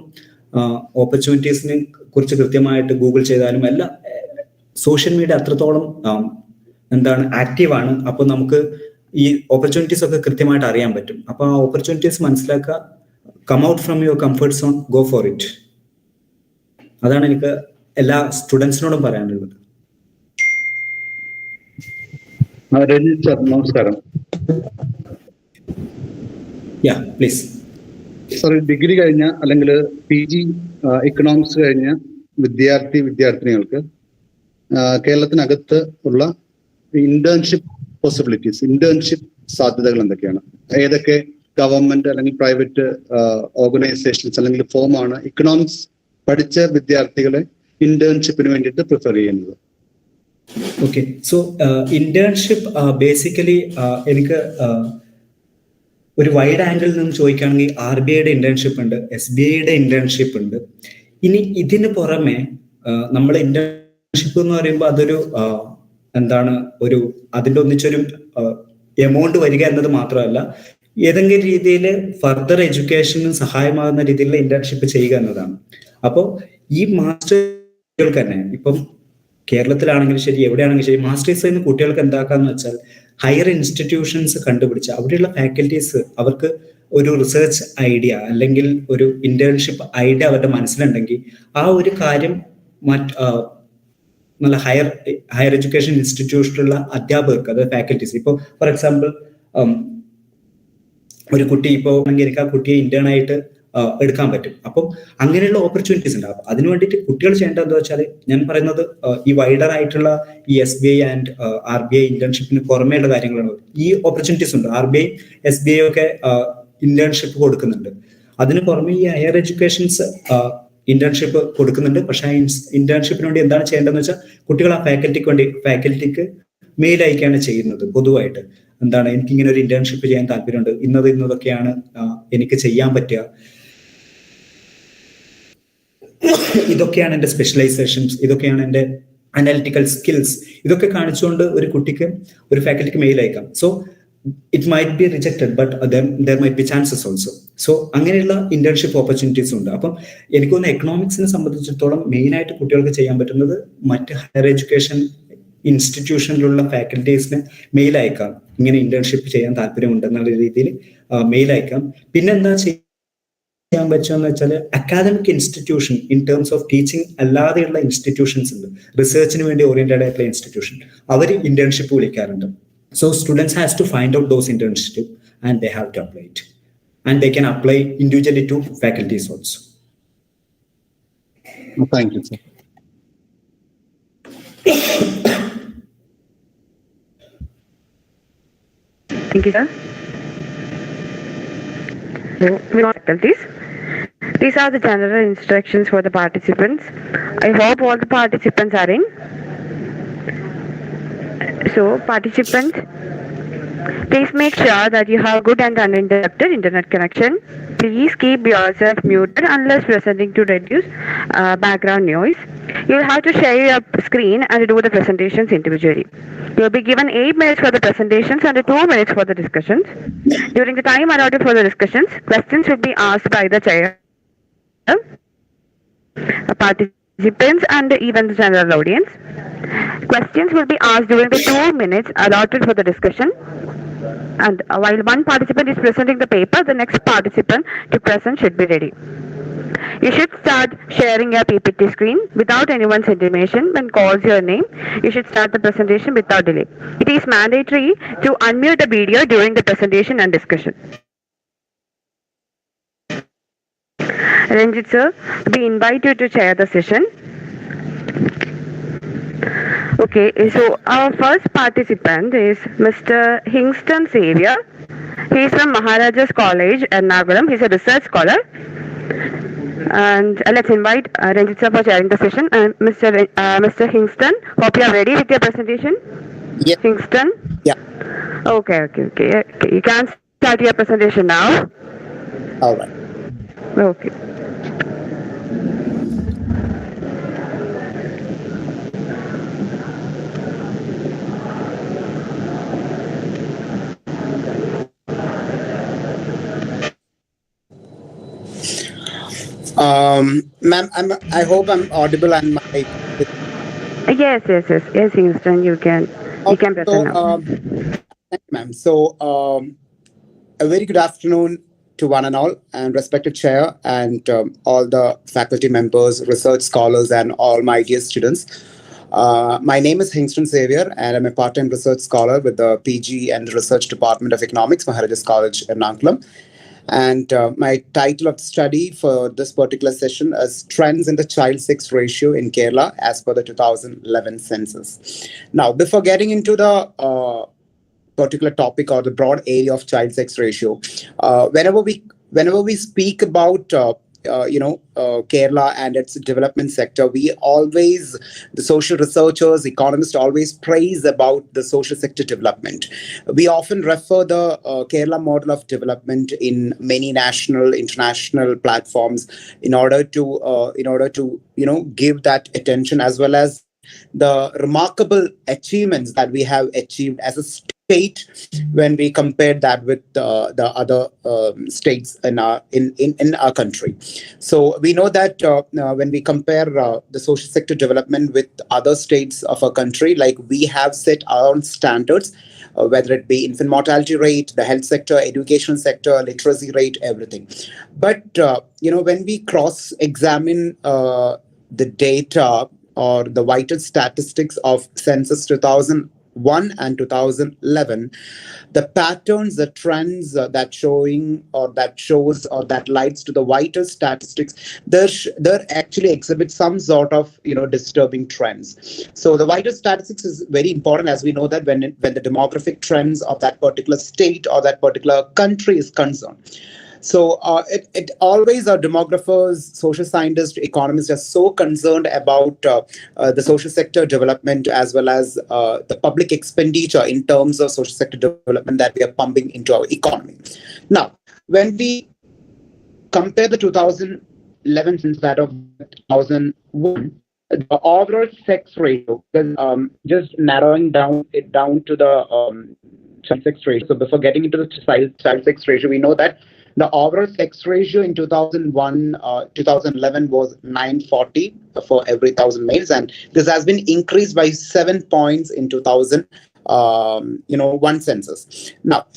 ഓപ്പർച്യൂണിറ്റീസിനെ കുറിച്ച് കൃത്യമായിട്ട് ഗൂഗിൾ ചെയ്താലും എല്ലാം സോഷ്യൽ മീഡിയ അത്രത്തോളം ആക്റ്റീവാണ്. അപ്പോൾ നമുക്ക് ഈ ഓപ്പർച്യൂണിറ്റീസ് ഒക്കെ കൃത്യമായിട്ട് അറിയാൻ പറ്റും. അപ്പോൾ ആ ഓപ്പർച്യൂണിറ്റീസ് മനസ്സിലാക്കുക, come out from your comfort zone, go for it. അതാണ് എനിക്ക് എല്ലാ സ്റ്റുഡൻസിനോടും പറയാനുള്ളത്. രഞ്ജിത്ത് സർ, നമസ്കാരം. പ്ലീസ് സർ, ഡിഗ്രി കഴിഞ്ഞ അല്ലെങ്കിൽ PG ഇക്കണോമിക്സ് കഴിഞ്ഞ വിദ്യാർത്ഥിനികൾക്ക് കേരളത്തിനകത്ത് ഉള്ള ഇന്റേൺഷിപ്പ് പോസിബിലിറ്റീസ്, ഇന്റേൺഷിപ്പ് സാധ്യതകൾ എന്തൊക്കെയാണ്? ഏതൊക്കെ ഗവൺമെന്റ് അല്ലെങ്കിൽ പ്രൈവറ്റ് ഓർഗനൈസേഷൻസ് അല്ലെങ്കിൽ ഫോമാണ് ഇക്കണോമിക്സ് പഠിച്ച വിദ്യാർത്ഥികളെ ഇന്റേൺഷിപ്പിന് വേണ്ടിയിട്ട് പ്രിഫർ ചെയ്യുന്നത്? ഓക്കെ, സോ ഇന്റേൺഷിപ്പ് ബേസിക്കലി എനിക്ക് ഒരു വൈഡ് ആംഗിളിൽ നിന്ന് ചോദിക്കുകയാണെങ്കിൽ RBIയുടെ ഇന്റേൺഷിപ്പ് ഉണ്ട്, SBIയുടെ ഇന്റേൺഷിപ്പ് ഉണ്ട്. ഇനി ഇതിന് പുറമെ നമ്മൾ ഇന്റേൺഷിപ്പ് എന്ന് പറയുമ്പോൾ അതൊരു അതിൻ്റെ ഒന്നിച്ചൊരു എമൗണ്ട് വരിക എന്നത് മാത്രമല്ല, ഏതെങ്കിലും രീതിയിൽ ഫർദർ എഡ്യൂക്കേഷനും സഹായമാകുന്ന രീതിയിലുള്ള ഇന്റേൺഷിപ്പ് ചെയ്യുക എന്നതാണ്. അപ്പോൾ ഈ മാസ്റ്റേഴ്സുകൾക്ക് തന്നെ ഇപ്പം കേരളത്തിലാണെങ്കിലും ശരി, എവിടെയാണെങ്കിലും ശരി, മാസ്റ്റേഴ്സ് ചെയ്യുന്ന കുട്ടികൾക്ക് എന്താക്കാന്ന് വെച്ചാൽ ഹയർ ഇൻസ്റ്റിറ്റ്യൂഷൻസ് കണ്ടുപിടിച്ച് അവിടെയുള്ള ഫാക്കൽറ്റീസ് അവർക്ക് ഒരു റിസർച്ച് ഐഡിയ അല്ലെങ്കിൽ ഒരു ഇന്റേൺഷിപ്പ് ഐഡിയ അവരുടെ മനസ്സിലുണ്ടെങ്കിൽ ആ ഒരു കാര്യം നല്ല ഹയർ എഡ്യൂക്കേഷൻ ഇൻസ്റ്റിറ്റ്യൂഷനിലുള്ള അധ്യാപകർക്ക്, അതായത് ഫാക്കൽറ്റീസ്, ഇപ്പോൾ ഫോർ എക്സാമ്പിൾ ഒരു കുട്ടി ഇപ്പോൾ എനിക്ക് ആ കുട്ടിയെ ഇന്റേൺ ആയിട്ട് എടുക്കാൻ പറ്റും. അപ്പം അങ്ങനെയുള്ള ഓപ്പർച്യൂണിറ്റീസ് ഉണ്ടാവും. അതിനു വേണ്ടിയിട്ട് കുട്ടികൾ ചെയ്യേണ്ടത് എന്താ വെച്ചാൽ, ഞാൻ പറയുന്നത് ഈ വൈഡർ ആയിട്ടുള്ള ഈ SBI ആൻഡ് RBI ഇന്റേൺഷിപ്പിന് പുറമേയുള്ള കാര്യങ്ങളാണ്. ഈ ഓപ്പർച്യൂണിറ്റീസ് ഉണ്ട്. RBI SBI ഒക്കെ ഇന്റേൺഷിപ്പ് കൊടുക്കുന്നുണ്ട്. അതിന് പുറമെ ഈ ഹയർ എഡ്യൂക്കേഷൻസ് ഇന്റേൺഷിപ്പ് കൊടുക്കുന്നുണ്ട്. പക്ഷെ ആ ഇന്റേൺഷിപ്പിന് വേണ്ടി എന്താണ് ചെയ്യേണ്ടതെന്ന് വെച്ചാൽ, കുട്ടികൾ ആ ഫാക്കൽറ്റിക്ക് മെയിൽ അയക്കുകയാണ് ചെയ്യുന്നത്. പൊതുവായിട്ട് എനിക്കിങ്ങനെ ഒരു ഇന്റേൺഷിപ്പ് ചെയ്യാൻ താല്പര്യമുണ്ട്, ഇന്നതൊക്കെയാണ് എനിക്ക് ചെയ്യാൻ പറ്റുക, ഇതൊക്കെയാണ് എൻ്റെ സ്പെഷ്യലൈസേഷൻസ്, ഇതൊക്കെയാണ് എൻ്റെ അനാലിറ്റിക്കൽ സ്കിൽസ്, ഇതൊക്കെ കാണിച്ചുകൊണ്ട് ഒരു ഫാക്കൽറ്റിക്ക് മെയിൽ അയക്കാം. So it might be rejected, but there might be chances also. So അങ്ങനെയുള്ള ഇന്റേൺഷിപ്പ് ഓപ്പർച്യൂണിറ്റീസ് ഉണ്ട്. അപ്പം എനിക്ക് തോന്നുന്നു എക്കണോമിക്സിനെ സംബന്ധിച്ചിടത്തോളം മെയിനായിട്ട് കുട്ടികൾക്ക് ചെയ്യാൻ പറ്റുന്നത് മറ്റ് ഹയർ എഡ്യൂക്കേഷൻ ഇൻസ്റ്റിറ്റ്യൂഷനിലുള്ള ഫാക്കൽറ്റീസിന് മെയിൽ അയക്കാം, ഇങ്ങനെ ഇന്റേൺഷിപ്പ് ചെയ്യാൻ താല്പര്യമുണ്ടെന്നുള്ള രീതിയിൽ മെയിൽ അയക്കാം. പിന്നെ എന്താ ചെയ്യാൻ പറ്റുമെന്ന് വെച്ചാൽ, academic institution in terms of teaching അല്ലാതെയുള്ള ഇൻസ്റ്റിറ്റ്യൂഷൻസ് ഉണ്ട്, റിസർച്ചിന് വേണ്ടി ഓറിയന്റഡ് ആയിട്ടുള്ള ഇൻസ്റ്റിറ്റ്യൂഷൻ, അവർ ഇന്റേൺഷിപ്പ് വിളിക്കാറുണ്ട്. So students has to find out those internship and they have to apply it, and they can apply individually to faculties also. Thank you sir. Thank you, sir. So, faculties. These are the general instructions for the participants. I hope all the participants are in. So, participants, Please make sure that you have good and uninterrupted internet connection. Please keep yourself muted unless presenting to reduce background noise. You'll have to share your screen and do the presentations individually. You'll be given 8 minutes for the presentations and 2 minutes for the discussions. During the time allotted for the discussions, questions will be asked by the chair, participants, and even the general audience. Questions will be asked during the 2 minutes allotted for the discussion. And while one participant is presenting the paper, the next participant to present should be ready. You should start sharing your PPT screen without anyone's intimation. When calls your name, you should start the presentation without delay. It is mandatory to unmute the video during the presentation and discussion. Renjith sir, we invite you to chair the session. Okay, so our first participant is Mr. Hingston Xavier. He is from Maharajas College, Ernakulam. He is a research scholar. And let's invite Renjith sir for chairing the session. Mr. Hingston, hope you are ready with your presentation. Yeah. Hingston? Yeah. Okay. You can start your presentation now. All right. Okay. Ma'am, I hope I'm audible and my. Yes, Hingston, you can present now. Thank you, ma'am. So, a very good afternoon to one and all, and respected chair and all the faculty members, research scholars, and all my dear students. My name is Hingston Xavier, and I'm a part-time research scholar with the PG and Research Department of Economics, Maharajas College, Ernakulam. And my title of study for this particular session is Trends in the Child Sex Ratio in Kerala as per the 2011 census. Now, before getting into the particular topic or the broad area of child sex ratio, whenever we speak about Kerala and its development sector, the social researchers, economists always praise about the social sector development. We often refer the Kerala model of development in many national, international platforms in order to give that attention, as well as the remarkable achievements that we have achieved as a state when we compare that with the other states in our country. So we know that when we compare the social sector development with other states of our country, like we have set our own standards, whether it be infant mortality rate, the health sector, education sector, literacy rate, everything. But when we cross-examine the data or the vital statistics of census 2001 and 2011, the patterns, the trends that lights to the vital statistics, there actually exhibit some sort of disturbing trends. So the vital statistics is very important, as we know that when the demographic trends of that particular state or that particular country is concerned. So it always, our demographers, social scientists, economists are so concerned about the social sector development as well as the public expenditure in terms of social sector development that we are pumping into our economy. Now, when we compare the 2011 census that of 2001, the overall sex ratio, just narrowing down to the child sex ratio. So before getting into the child sex ratio, we know that the overall sex ratio in 2011 was 940 for every 1,000 males, and this has been increased by 7 points in 2001 census. Now,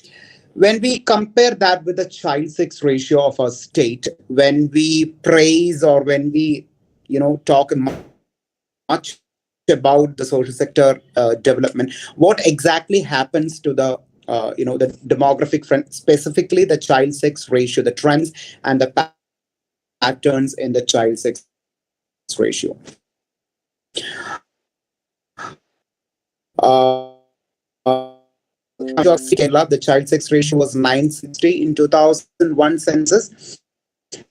when we compare that with the child sex ratio of our state, when we praise or when we talk much about the social sector development, what exactly happens to the the demographic trend, specifically the child sex ratio, the trends and the patterns in the child sex ratio. Kerala, the child sex ratio was 960 in 2001 census,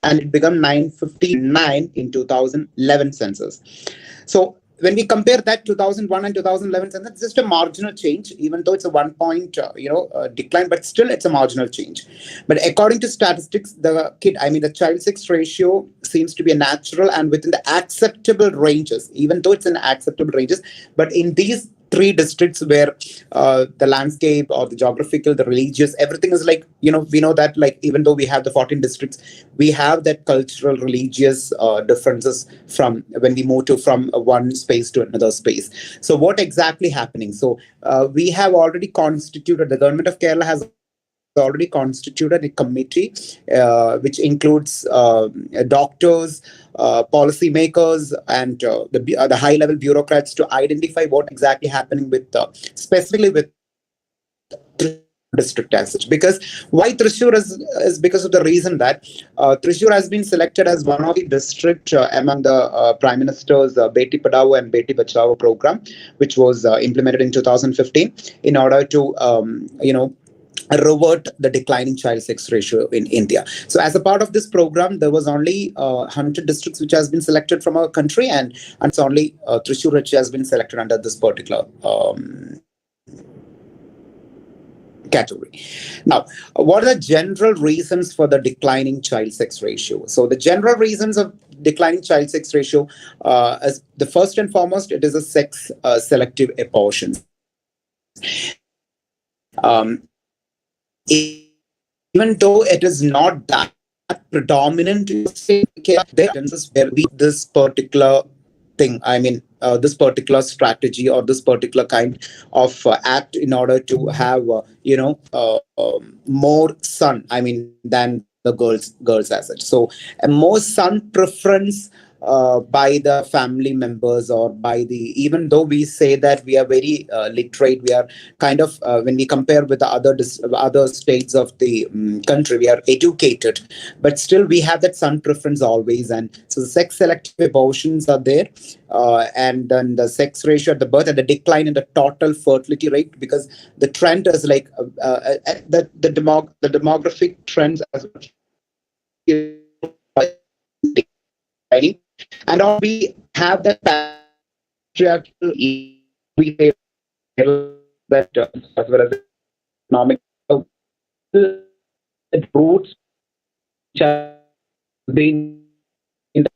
and it became 959 in 2011 census. So when we compare that 2001 and 2011, and that's just a marginal change, even though it's a 1 point, decline, but still it's a marginal change. But according to statistics, the child sex ratio seems to be a natural and within the acceptable ranges, even though it's in acceptable ranges. But in these 3 districts where the landscape or the geographical, the religious, everything is like, we know that like, even though we have the 14 districts, we have that cultural, religious differences from when we move from one space to another space. So what exactly happening? So we have already constituted, the government of Kerala has already constituted a committee which includes doctors, policymakers, and the high-level bureaucrats to identify what exactly happening with specifically with district as such. Because why Thrissur is because of the reason that Thrissur has been selected as one of the district among the Prime Minister's Beti Padhao and Beti Bachao program, which was implemented in 2015 in order to revert the declining child sex ratio in India. So as a part of this program, there was only 100 districts which has been selected from our country, and it's only Thrissur which has been selected under this particular category. Now, what are the general reasons for the declining child sex ratio? So the general reasons of declining child sex ratio is the first and foremost, it is a sex selective abortions. Even though it is not that predominant, there are where this particular thing, this particular strategy or this particular kind of act in order to have, more son, than the girls as such. So a more son preference by the family members, or by even though we say that we are very literate, we are kind of, when we compare with the other states of the country, we are educated, but still we have that son preference always. And so the sex selective abortions are there, and then the sex ratio at the birth and the decline in the total fertility rate, because the trend is like the demographic trends as well. And all we have that patriarchal that as well as economic roots which have been in the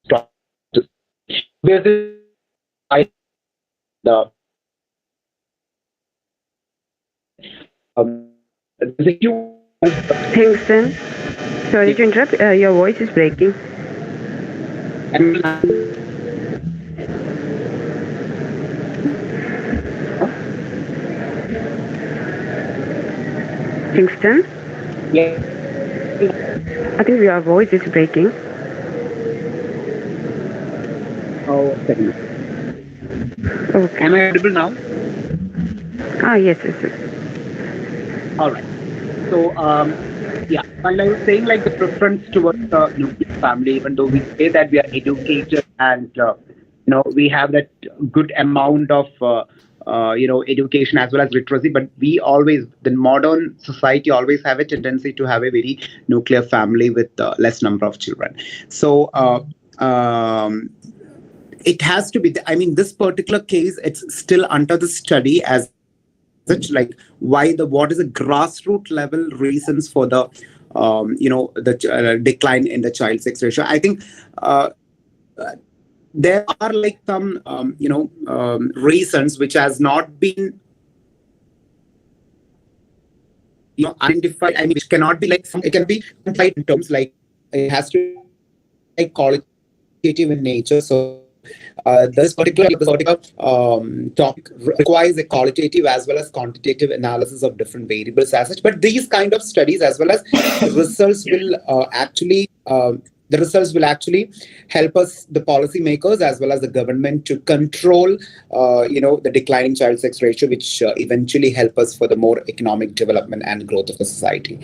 structures. There's a huge Hingston, sorry to interrupt, your voice is breaking. Hingston? Yeah. I think your voice is breaking. Oh, second. Okay. Am I audible now? Yes. All right. So, while I was saying like the preference towards the nuclear family, even though we say that we are educated and we have that good amount of education as well as literacy, but we always, the modern society always have a tendency to have a very nuclear family with less number of children. So it has to be. This particular case, it's still under the study as such, like what is the grassroots level reasons for the the decline in the child sex ratio. I think there are like some reasons which has not been identified. Which cannot be like it can be identified in terms like it has to be like qualitative in nature. So this particular topic requires a qualitative as well as quantitative analysis of different variables as such. But these kind of studies as well as results will actually help us, the policymakers as well as the government, to control the declining child sex ratio, which eventually help us for the more economic development and growth of the society.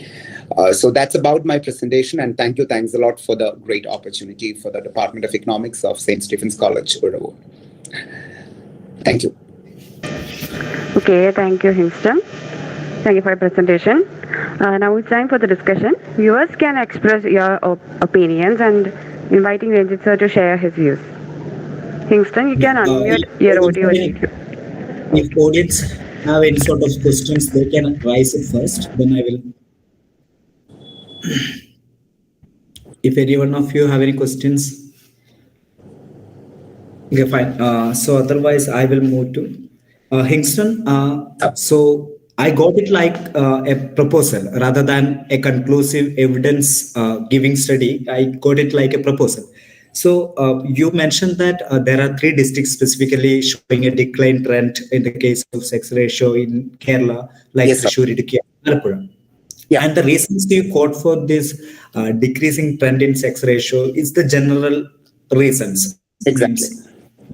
So that's about my presentation, and thanks a lot for the great opportunity for the Department of Economics of St. Stephen's College, Uzhavoor. Thank you. Okay, thank you, Hingston. Thank you for your presentation. Now it's time for the discussion. Viewers can express your opinions, and inviting Renjith sir to share his views. Kingston, you can unmute your audio and video. If audience have any sort of questions, they can raise it first. Then I will. If any one of you have any questions, okay, fine. So otherwise, I will move to Hingston. So I got it like a proposal rather than a conclusive evidence giving study. I got it like a proposal. So you mentioned that there are 3 districts specifically showing a decline trend in the case of sex ratio in Kerala, like Yes, sir. Thrissur, Idukki, and Alappuzha. Yeah. And the reasons you quote for this decreasing trend in sex ratio is the general reasons. Exactly.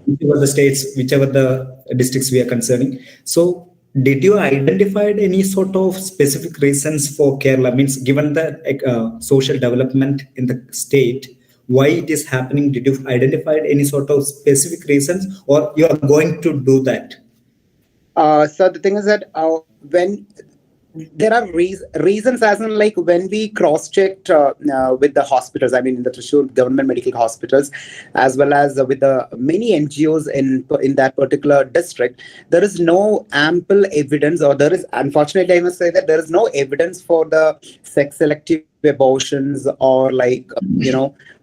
Whichever the states, whichever the districts we are concerning. So did you identify any sort of specific reasons for Kerala? Means given the social development in the state, why it is happening? Did you identify any sort of specific reasons, or you are going to do that? So the thing is that when there are reasons, as in like when we cross-checked with the hospitals, I mean in the Thrissur government medical hospitals, as well as with the many NGOs in that particular district, there is no ample evidence, or there is, unfortunately I must say that there is no evidence for the sex-selective abortions or like,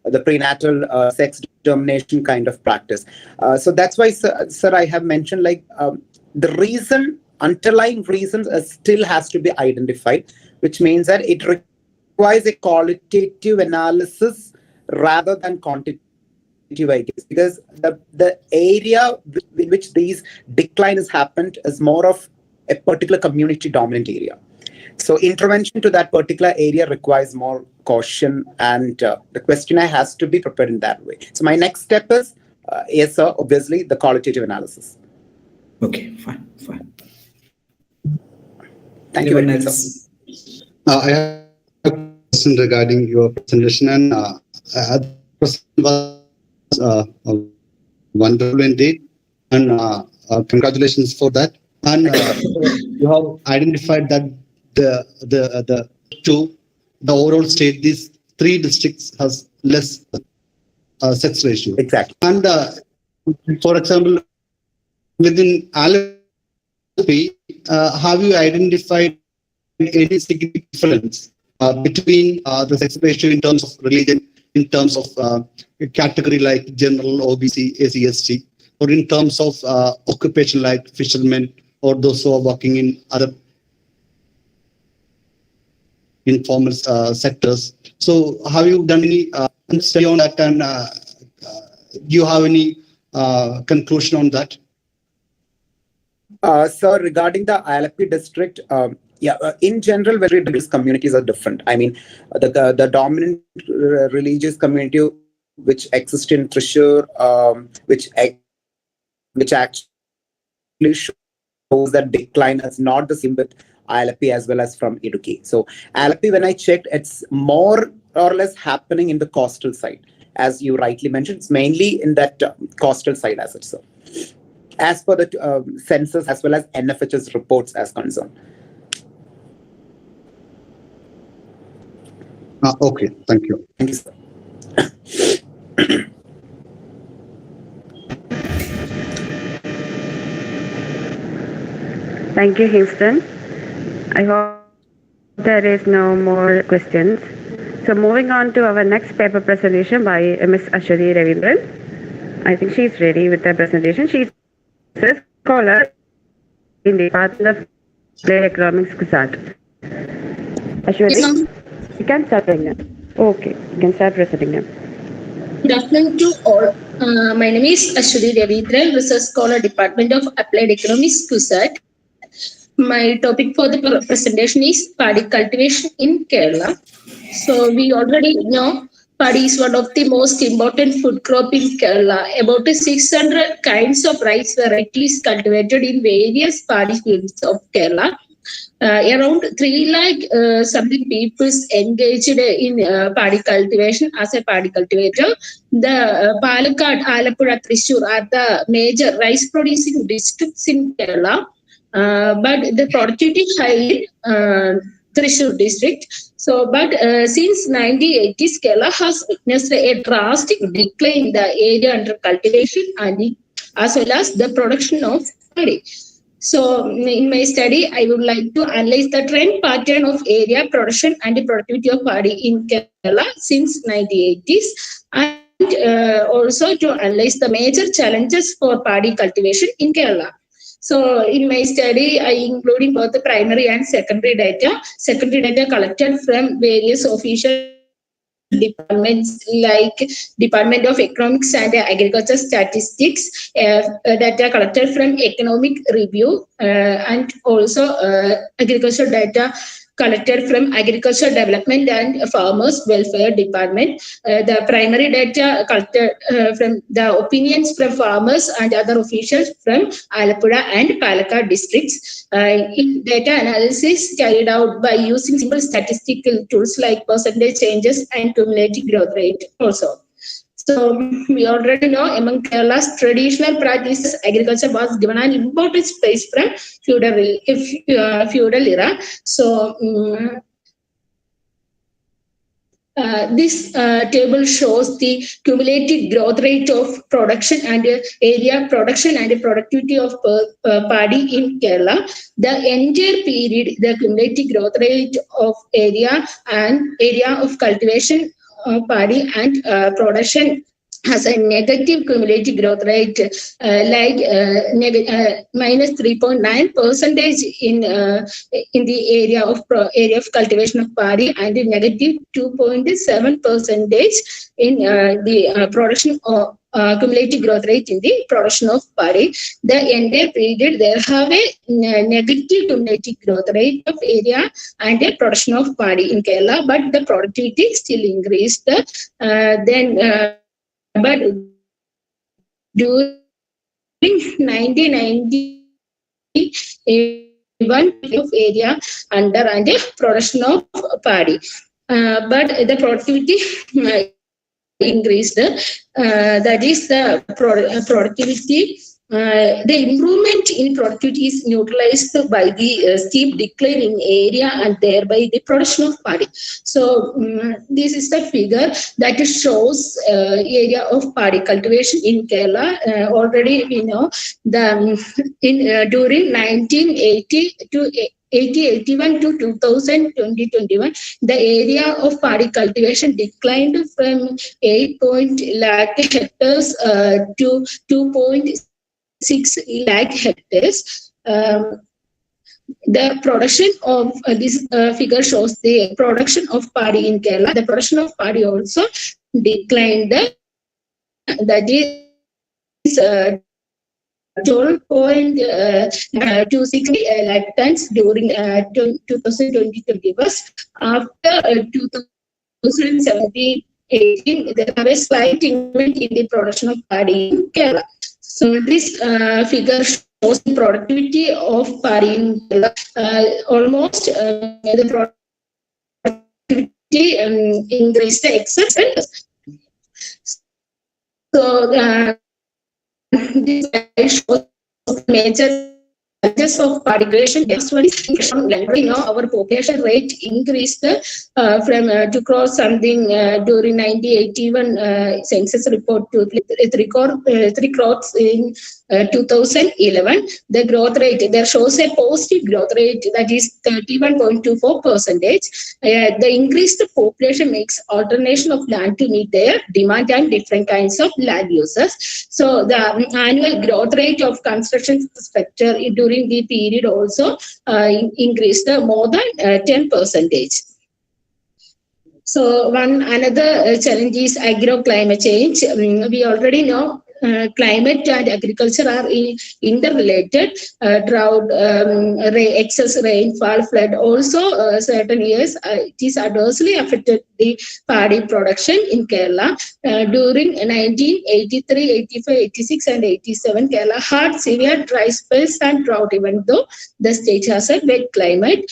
the prenatal sex determination kind of practice. So that's why, sir, I have mentioned like the underlying reasons still has to be identified, which means that it requires a qualitative analysis rather than quantitative, I guess, because the area in which these decline has happened is more of a particular community dominant area. So intervention to that particular area requires more caution, and the questionnaire has to be prepared in that way. So my next step is, yes, sir, obviously the qualitative analysis. Okay, fine. Thank you very much, sir. I have a question regarding your presentation, and presentation was wonderful indeed, and congratulations for that. And you have identified that the overall state, these 3 districts has less sex ratio. Exactly. And for example, within Alappuzha, have you identified any significant difference between the sex ratio in terms of religion, in terms of category like general, OBC, SC, ST, or in terms of occupation like fishermen or those who are working in other informal sectors? So have you done any study on that, and do you have any conclusion on that? So regarding the Alappuzha district, in general, very religious communities are different. I mean, the dominant religious community which exists in Thrissur, which actually shows that decline is not the same with Alappuzha as well as from Idukki. So Alappuzha, when I checked, it's more or less happening in the coastal side. As you rightly mentioned, it's mainly in that coastal side as it, sir, as per the census as well as NFHS reports as concerned. Okay, thank you. Thank you, sir. Thank you, Hingston. I hope there is no more questions. So moving on to our next paper presentation by Ms. Ashwini Ravindran. I think she's ready with the presentation. She's a scholar in the Department of Applied Economics, KUSAT. Ashwini, you can start right now. Okay, you can start presenting now. Good afternoon to all. My name is Ashwini Ravindran, Research Scholar, Department of Applied Economics, KUSAT. My topic for the presentation is paddy cultivation in Kerala. So we already know paddy is one of the most important food crop in Kerala. About 600 kinds of rice varieties cultivated in various paddy fields of Kerala. Around 3 lakh something people engaged in paddy cultivation as a paddy cultivator. The Palakkad, Alappuzha, Thrissur are the major rice producing districts in Kerala. But the productivity is high in Thrissur district. So, but since 1980s, Kerala has witnessed a drastic decline in the area under cultivation and as well as the production of paddy. So, in my study, I would like to analyze the trend pattern of area production and the productivity of paddy in Kerala since 1980s, and also to analyze the major challenges for paddy cultivation in Kerala. So, in my study, I including both the primary and secondary data. Secondary data collected from various official departments like Department of Economics and Agriculture Statistics, data collected from Economic Review, and also agricultural data collected from Agriculture Development and Farmers Welfare Department. The primary data collected from the opinions from farmers and other officials from Alappuzha and Palakkad districts. In data analysis carried out by using simple statistical tools like percentage changes and cumulative growth rate also. So we already know among Kerala's traditional practices, agriculture was given an important space from feudal era. So this table shows the cumulative growth rate of production and area production and productivity of paddy in Kerala. The entire period, the cumulative growth rate of area of cultivation paddy and production has a negative cumulative growth rate, minus 3.9% in the area of cultivation of paddy, and negative 2.7% in the production of cumulative growth rate in the production of paddy. The entire period there have a negative cumulative growth rate of area and a production of paddy in Kerala, but the productivity still increased. But during 1991 of area under and production of paddy, but the productivity increased. That is the productivity. The improvement in productivity is neutralized by the steep decline in area and thereby the production of paddy. So this is the figure that shows area of paddy cultivation in Kerala. Already we know the during 1980 to 1981 to 2021, the area of paddy cultivation declined from 8 lakh hectares to 2.6 lakh hectares. The production of this figure shows the production of paddy in Kerala. The production of paddy also declined. That is 12.260 lakh tons during 2020-21. After 2017-18, there was a slight increment in the production of paddy in Kerala. So this figure shows the productivity of paddy in Kerala. Almost the productivity increased the excess. So this shows major challenges of paddy creation. Next one is our population rate increased from 2 crores something during 1981 census report to 3 crores in 2011. The growth rate there shows a positive growth rate, that is 31.24%. The increased population makes alternation of land to meet their demand and different kinds of land uses. So the annual growth rate of construction sector during the period also increased more than 10%. So another challenge is agroclimate change. We already know climate and agriculture are interrelated. Drought, excess rainfall, flood. Also, certain years it is adversely affected the paddy production in Kerala. During 1983, 85, 86, and 87, Kerala had severe dry spells and drought, even though the state has a wet climate.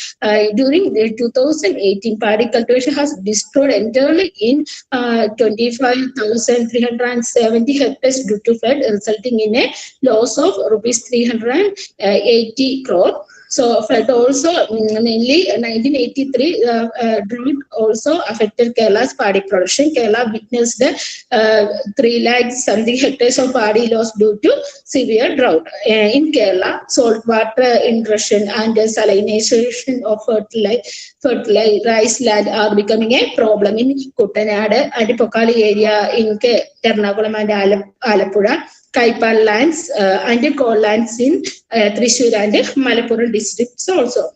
During the 2018, paddy cultivation has destroyed entirely in 25,370 hectares due to flood, resulting in a loss of rupees 380 crore. So flood also mainly 1983 drought also affected Kerala's paddy production. Kerala witnessed 3 lakh something hectares of paddy loss due to severe drought. In Kerala, saltwater intrusion and salinization of fertilized land are becoming a problem in Kuttanad and Pokali area in Ernakulam and Alappuzha, Kaipal lands and coal lands in Thrissur and Malappuram districts also.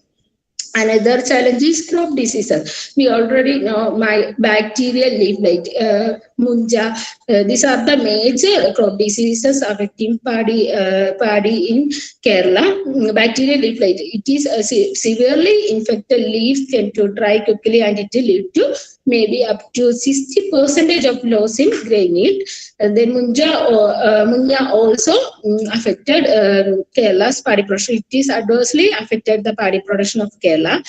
Another challenge is crop diseases. We already know my bacterial leaf blight, munja. These are the major crop diseases affecting paddy in Kerala. Bacterial leaf blight. It is severely infected leaves tend to dry quickly and it will lead to maybe up to 60% of loss in grain yield. And then munja also affected Kerala's paddy production. It is adversely affected the paddy production of Kerala.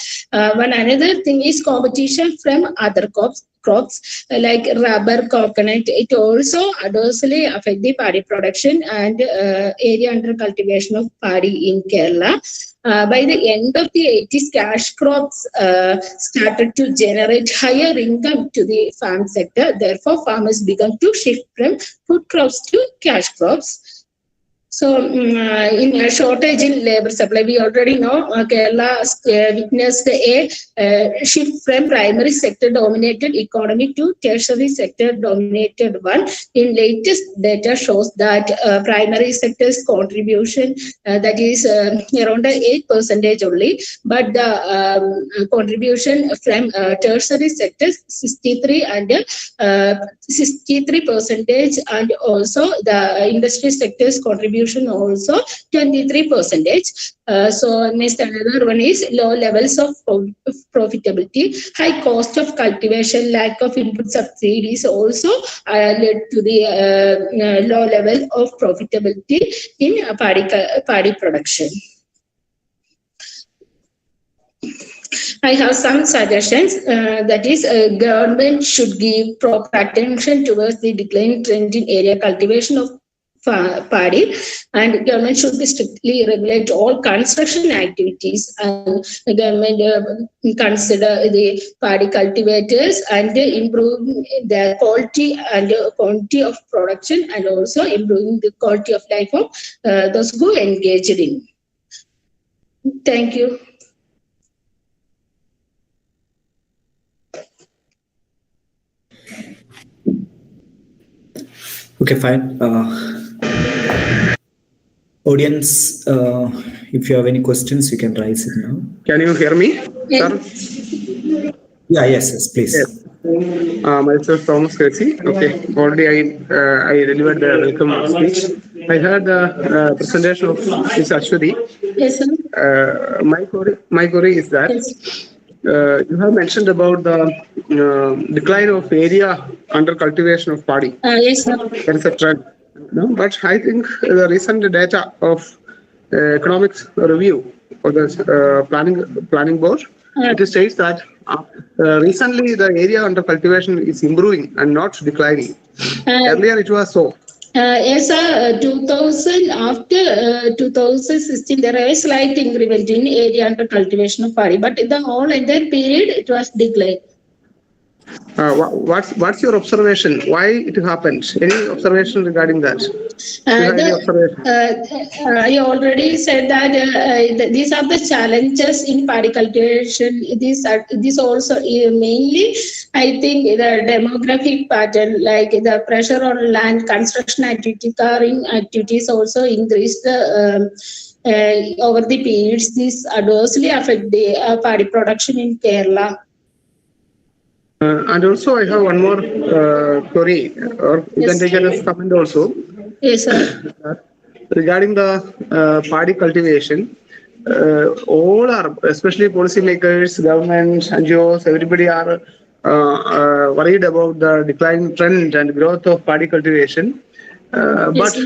One another thing is competition from other crops like rubber, coconut. It also adversely affect the paddy production and area under cultivation of paddy in Kerala. By the end of the 80s, cash crops started to generate higher income to the farm sector. Therefore, farmers began to shift from food crops to cash crops. So, in a shortage in labor supply, we already know Kerala witnessed a shift from primary sector dominated economy to tertiary sector dominated one. In latest data shows that primary sector's contribution that is around 8% only, but the contribution from tertiary sector 63% and also the industry sector's contribution also 23%. So next another one is low levels of profitability, high cost of cultivation, lack of input subsidies also led to the low level of profitability in paddy production. I have some suggestions. That is, government should give proper attention towards the declining trend in area cultivation of paddy, and government should strictly regulate all construction activities, and the government consider the paddy cultivators and improve their quality and quantity of production, and also improving the quality of life of those who engaged in. Thank you. Okay, fine. Audience, if you have any questions, you can raise it now. Can you hear me, sir? Yeah, yes, please. Yes. Myself, Thomas Casey. Okay, already I delivered the welcome speech. I heard the presentation of Ms. Ashwati. Yes, sir. My query is that you have mentioned about the decline of area under cultivation of paddy. Yes, sir. There is a trend. No, but I think the recent data of economics review of the planning board, it states that recently the area under cultivation is improving and not declining. Earlier it was so. Yes, sir. 2000 after 2016, there is a slight increment in area under cultivation of paddy, but in the whole entire period, it was declined. What's your observation? Why it happened? Any observation regarding that? I already said that these are the challenges in paddy cultivation. This also mainly, I think, the demographic pattern, like the pressure on land, construction activity, carrying activities also increased over the periods. This adversely affect the paddy production in Kerala. And also, I have one more query, or you can take it as comment also. Yes, sir. Regarding the paddy cultivation, all are, especially policymakers, government, NGOs, everybody are worried about the decline trend and growth of paddy cultivation. But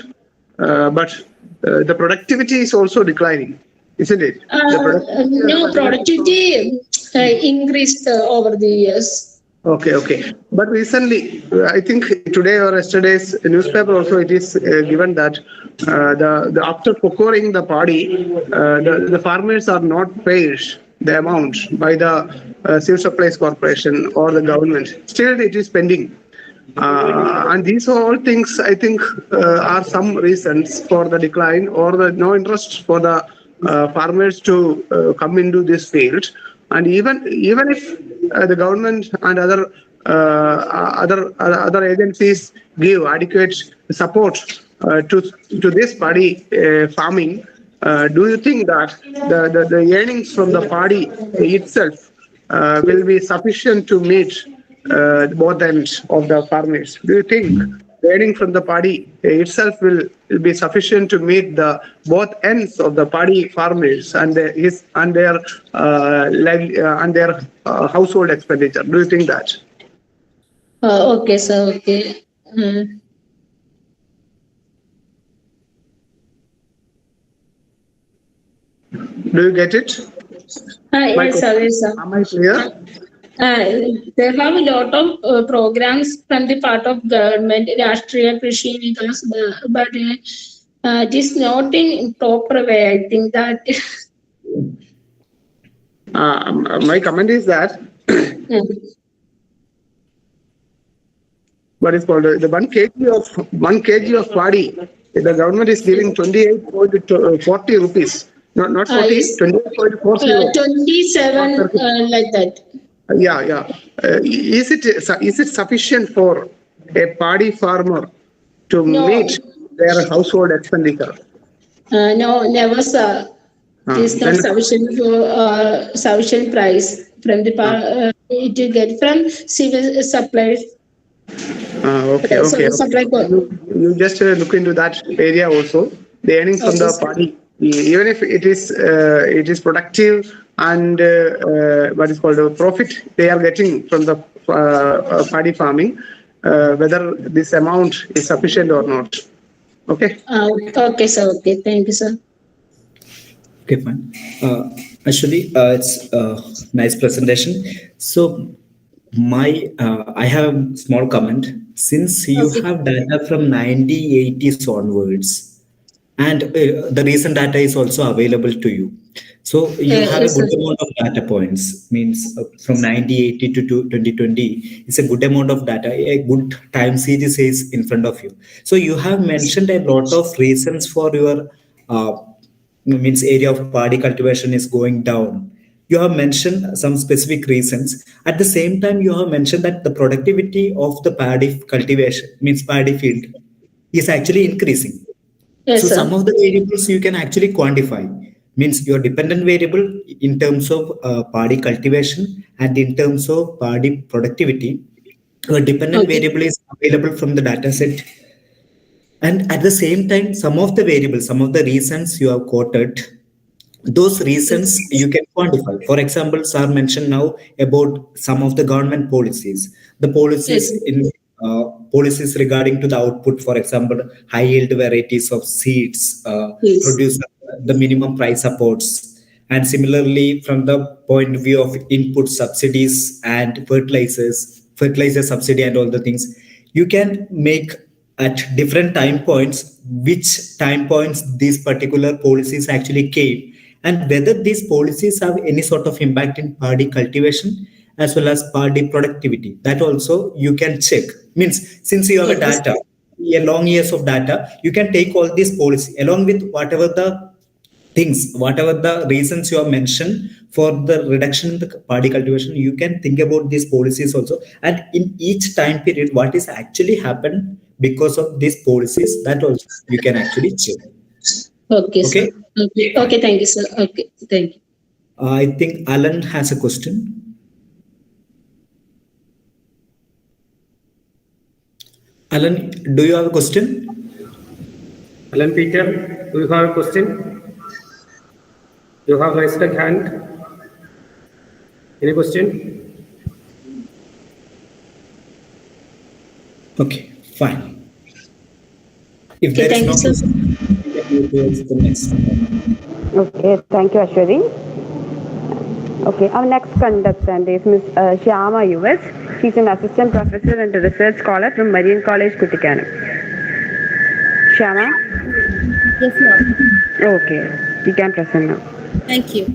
the productivity is also declining, isn't it? No, productivity increased over the years. Okay. But recently, I think today or yesterday's newspaper also it is given that the after procuring the paddy, the farmers are not paid the amount by the Civil Supplies Corporation or the government. Still, it is pending. And these are all things I think are some reasons for the decline or the no interest for the farmers to come into this field. And even if the government and other agencies give adequate support to this paddy farming, do you think that the earnings from the paddy itself will be sufficient to meet both ends of the farmers? Do you think the earning from the paddy itself will be sufficient to meet the both ends of the paddy farmers and their household expenditure? Do you think that? Okay, sir. Okay. Do you get it? Yes, sir. Yes, sir. Am I clear? They have a lot of programs from the part of government, Rashtriya Krishi Vikas, but it is not in proper way. I think that. My comment is that what is called the 1 kg of paddy, the government is giving 28.40 rupees. Not 40, Yes. 28.40. 27 like that. Yeah. Is it sufficient for a paddy farmer to No. meet their household expenditure? No, never, sir. It is not Then- sufficient for sufficient price from the it you get from civil supplies. Okay. Supply You just look into that area also. The earnings from the sir. paddy, even if it is productive and what is called a profit they are getting from the paddy farming, whether this amount is sufficient or not. Okay. Okay, sir. Okay, thank you, sir. Okay, fine. Actually, it's a nice presentation. So, I have a small comment. Since you have data from 1980s onwards, and the recent data is also available to you, so you have a Yes, good sir. amount of data points. Means from 1980 to 2020, it's a good amount of data. A good time series is in front of you. So you have mentioned a lot of reasons for your means area of paddy cultivation is going down. You have mentioned some specific reasons. At the same time, you have mentioned that the productivity of the paddy cultivation, means paddy field, is actually increasing. Yes, So sir. some of the variables you can actually quantify. Means your dependent variable in terms of paddy cultivation and in terms of paddy productivity, your dependent Okay. variable is available from the data set. And at the same time, some of the variables, some of the reasons you have quoted, those reasons you can quantify. For example, sir mentioned now about some of the government policies. The policies Yes. in policies regarding to the output, for example, high yield varieties of seeds, Yes. produce the minimum price supports, and similarly from the point of view of input subsidies and fertilizer subsidy and all the things, you can make at different time points which time points these particular policies actually came and whether these policies have any sort of impact in paddy cultivation as well as paddy productivity. That also you can check. Means since you have a Yes. data, a long years of data, you can take all these policy along with whatever the things, whatever the reasons you have mentioned for the reduction in the paddy cultivation, you can think about these policies also. And in each time period, what is actually happened because of these policies, that also you can actually check. Okay, sir. Okay. Okay, thank you, sir. Okay, thank you. I think Alan has a question. Alan, do you have a question? Alan Peter, do you have a question? You have raised a hand. Any question? Okay, fine. If Okay, there is thank no you, sir. question, we can move towards the next. Okay, thank you, Ashwari. Okay, our next contestant is Ms. Shyama US. He's an assistant professor and a research scholar from Marine College, Kuttikkanam. Shama? Yes, ma'am. Okay, you can present now. Thank you.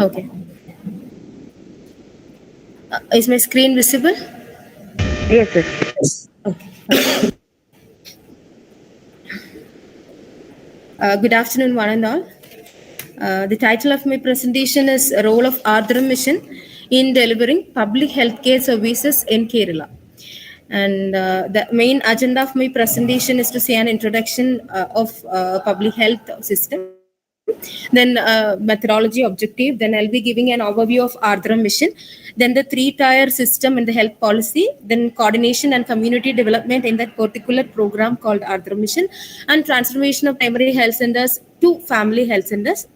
Okay. Is my screen visible? Yes, yes. Okay. Good afternoon, one and all. The title of my presentation is Role of Ardhram Mission in Delivering Public Healthcare Services in Kerala. And the main agenda of my presentation is to say an introduction of public health system, then methodology objective, then I'll be giving an overview of Ardhram Mission, then the 3-tier system in the health policy, then coordination and community development in that particular program called Ardhram Mission, and transformation of primary health centers to family health centers,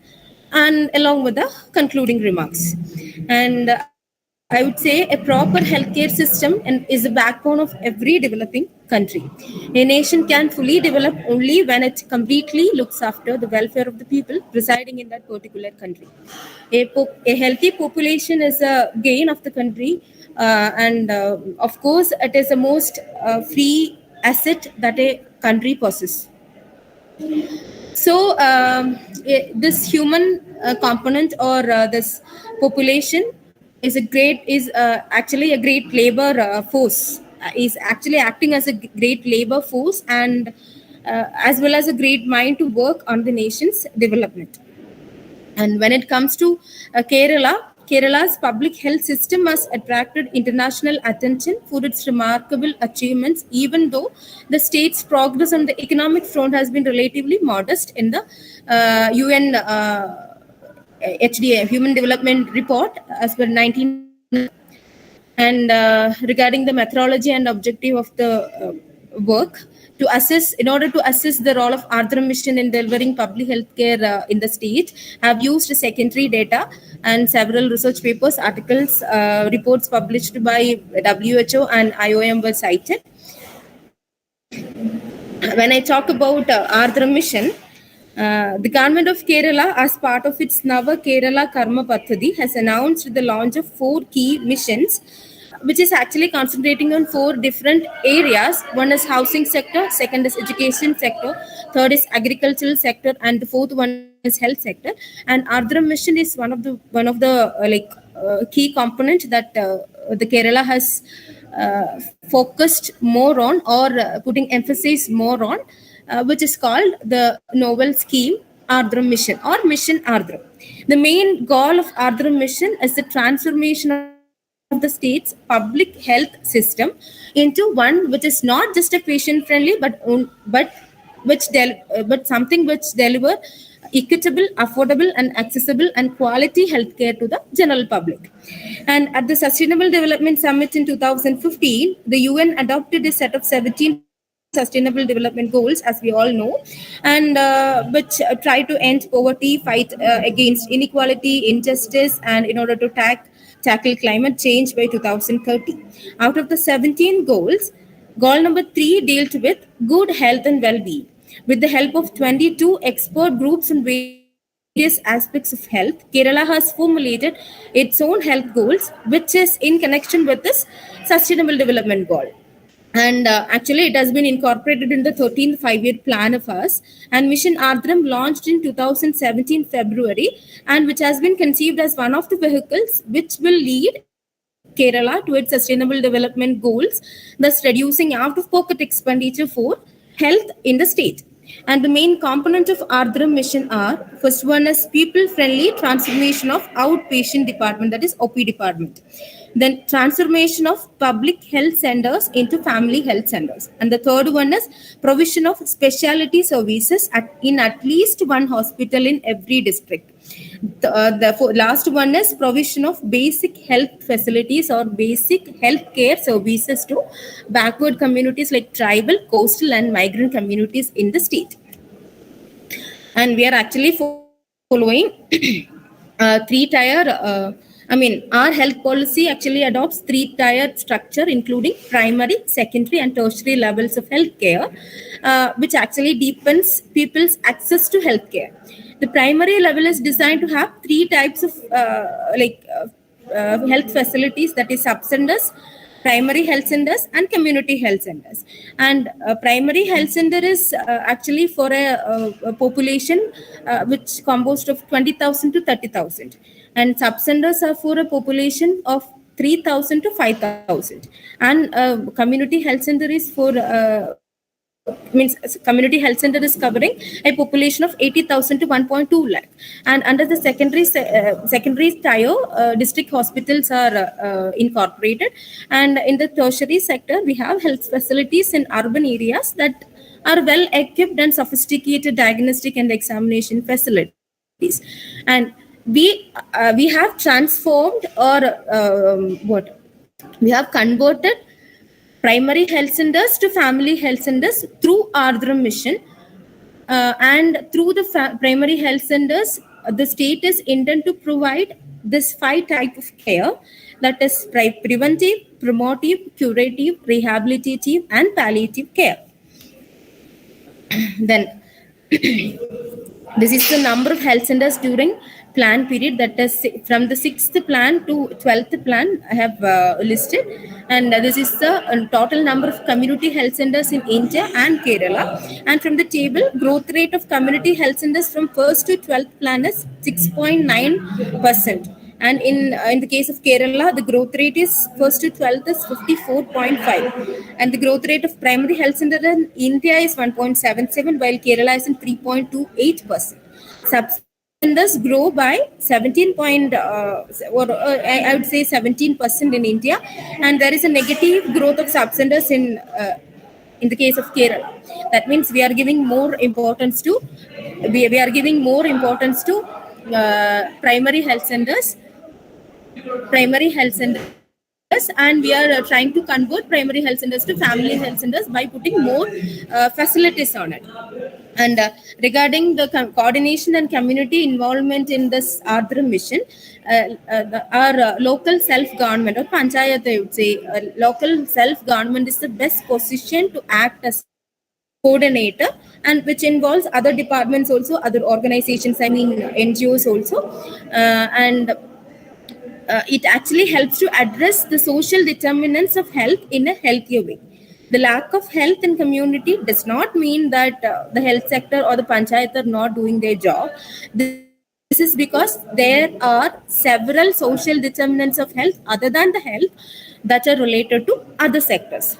and along with the concluding remarks. And I would say a proper healthcare system is the backbone of every developing country. A nation can fully develop only when it completely looks after the welfare of the people residing in that particular country. A healthy population is a gain of the country, and of course, it is the most free asset that a country possesses. So, this human component or this population is actually a great labor force, is actually acting as a great labor force, and as well as a great mind to work on the nation's development. And when it comes to Kerala's public health system has attracted international attention for its remarkable achievements, even though the state's progress on the economic front has been relatively modest in the UN HDA, Human Development Report, as per 19. And regarding the methodology and objective of the work, in order to assess the role of Ardhram Mission in delivering public health care in the state, have used secondary data and several research papers, articles, reports published by WHO and IOM were cited. When I talk about Ardhram Mission, the government of Kerala, as part of its Nava Kerala Karma Pathadi, has announced the launch of 4 key missions, which is actually concentrating on 4 different areas. One is housing sector, second is education sector, third is agricultural sector, and the fourth one is health sector. And Ardhram Mission is one of the key components that the Kerala has focused more on, or putting emphasis more on, which is called the novel scheme Ardhram Mission or Mission Ardhram. The main goal of Ardhram Mission is the transformation of the state's public health system into one which is not just a patient friendly, but something which deliver equitable, affordable, and accessible and quality healthcare to the general public. And at the Sustainable Development Summit in 2015, the UN adopted a set of 17 Sustainable Development Goals, as we all know, and which try to end poverty, fight against inequality, injustice, and in order to tackle climate change by 2030. Out of the 17 goals, goal number 3 dealt with good health and well-being. With the help of 22 expert groups in various aspects of health, Kerala has formulated its own health goals, which is in connection with this Sustainable Development Goal. And actually, it has been incorporated in the 13th 5-year plan of us. And Mission Ardhram launched in 2017 February, and which has been conceived as one of the vehicles which will lead Kerala to its Sustainable Development Goals, thus reducing out-of-pocket expenditure for health in the state. And the main component of Ardhram Mission are, first one is people-friendly transformation of outpatient department, that is OP department. Then transformation of public health centers into family health centers. And the third one is provision of specialty services in at least one hospital in every district. The last one is provision of basic health facilities or basic health care services to backward communities like tribal, coastal, and migrant communities in the state. And we are actually following three-tier. Our health policy actually adopts three-tier structure, including primary, secondary, and tertiary levels of healthcare, which actually deepens people's access to healthcare. The primary level is designed to have three types of health facilities, that is sub-centers, primary health centers, and community health centers. And primary health center is actually for a population which composed of 20,000 to 30,000. And sub-centers are for a population of 3,000 to 5,000. And community health center is for community health center is covering a population of 80,000 to 1.2 lakh. And under the secondary tier, district hospitals are incorporated. And in the tertiary sector, we have health facilities in urban areas that are well equipped and sophisticated diagnostic and examination facilities. And we have transformed we have converted primary health centers to family health centers through Ardhram mission. And through the primary health centers, the state is intended to provide this 5 types of care, that is preventive, promotive, curative, rehabilitative, and palliative care. Then this is the number of health centers during plan period, that is from the 6th plan to 12th plan I have listed. And this is the total number of community health centers in India and Kerala. And from the table, growth rate of community health centers from 1st to 12th plan is 6.9%. And in the case of Kerala, the growth rate is 1st to 12th is 54.5. And the growth rate of primary health center in India is 1.77, while Kerala is in 3.28%. Sub-centers grow by 17 I would say 17% in India. And there is a negative growth of sub-centers in the case of Kerala. That means we are giving more importance to primary health centers, and we are trying to convert primary health centers to family health centers by putting more facilities on it. And regarding the coordination and community involvement in this Ardhram mission, our local self-government, or panchayat, I would say, local self-government is the best position to act as coordinator, and which involves other departments also, other organizations, NGOs also. It actually helps to address the social determinants of health in a healthier way. The lack of health in community does not mean that the health sector or the panchayat are not doing their job. This is because there are several social determinants of health other than the health that are related to other sectors.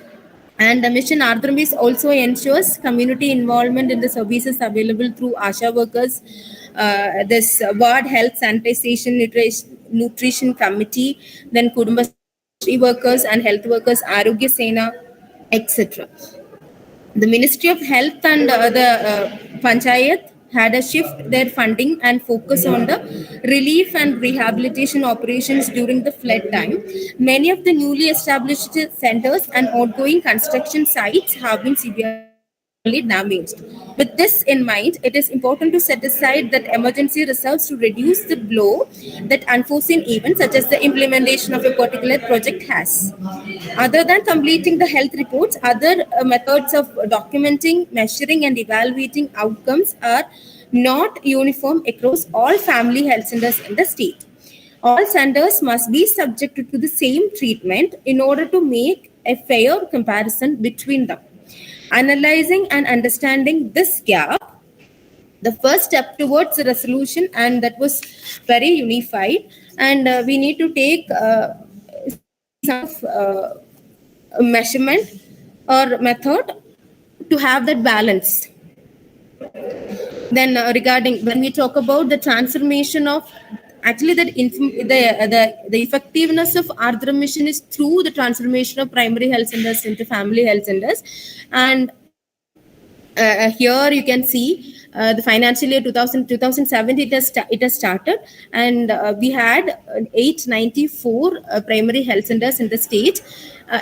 And the mission Ardhram also ensures community involvement in the services available through ASHA workers, this ward health sanitation nutrition committee, then Kudumba workers and health workers, Arogya Sena, etc. The Ministry of Health and the Panchayat had a shift their funding and focus on the relief and rehabilitation operations during the flood time. Many of the newly established centers and ongoing construction sites have been severely damaged. With this in mind, it is important to set aside that emergency reserves to reduce the blow that unforeseen events such as the implementation of a particular project has. Other than completing the health reports, other methods of documenting, measuring, and evaluating outcomes are not uniform across all family health centers in the state. All centers must be subjected to the same treatment in order to make a fair comparison between them. Analyzing and understanding this gap, the first step towards the resolution, and that was very unified, and we need to take some measurement or method to have that balance. Then regarding when we talk about the transformation of actually the effectiveness of Ardhram mission is through the transformation of primary health centers into family health centers. And here you can see the financial year 2007 it has started, and we had 894 primary health centers in the state.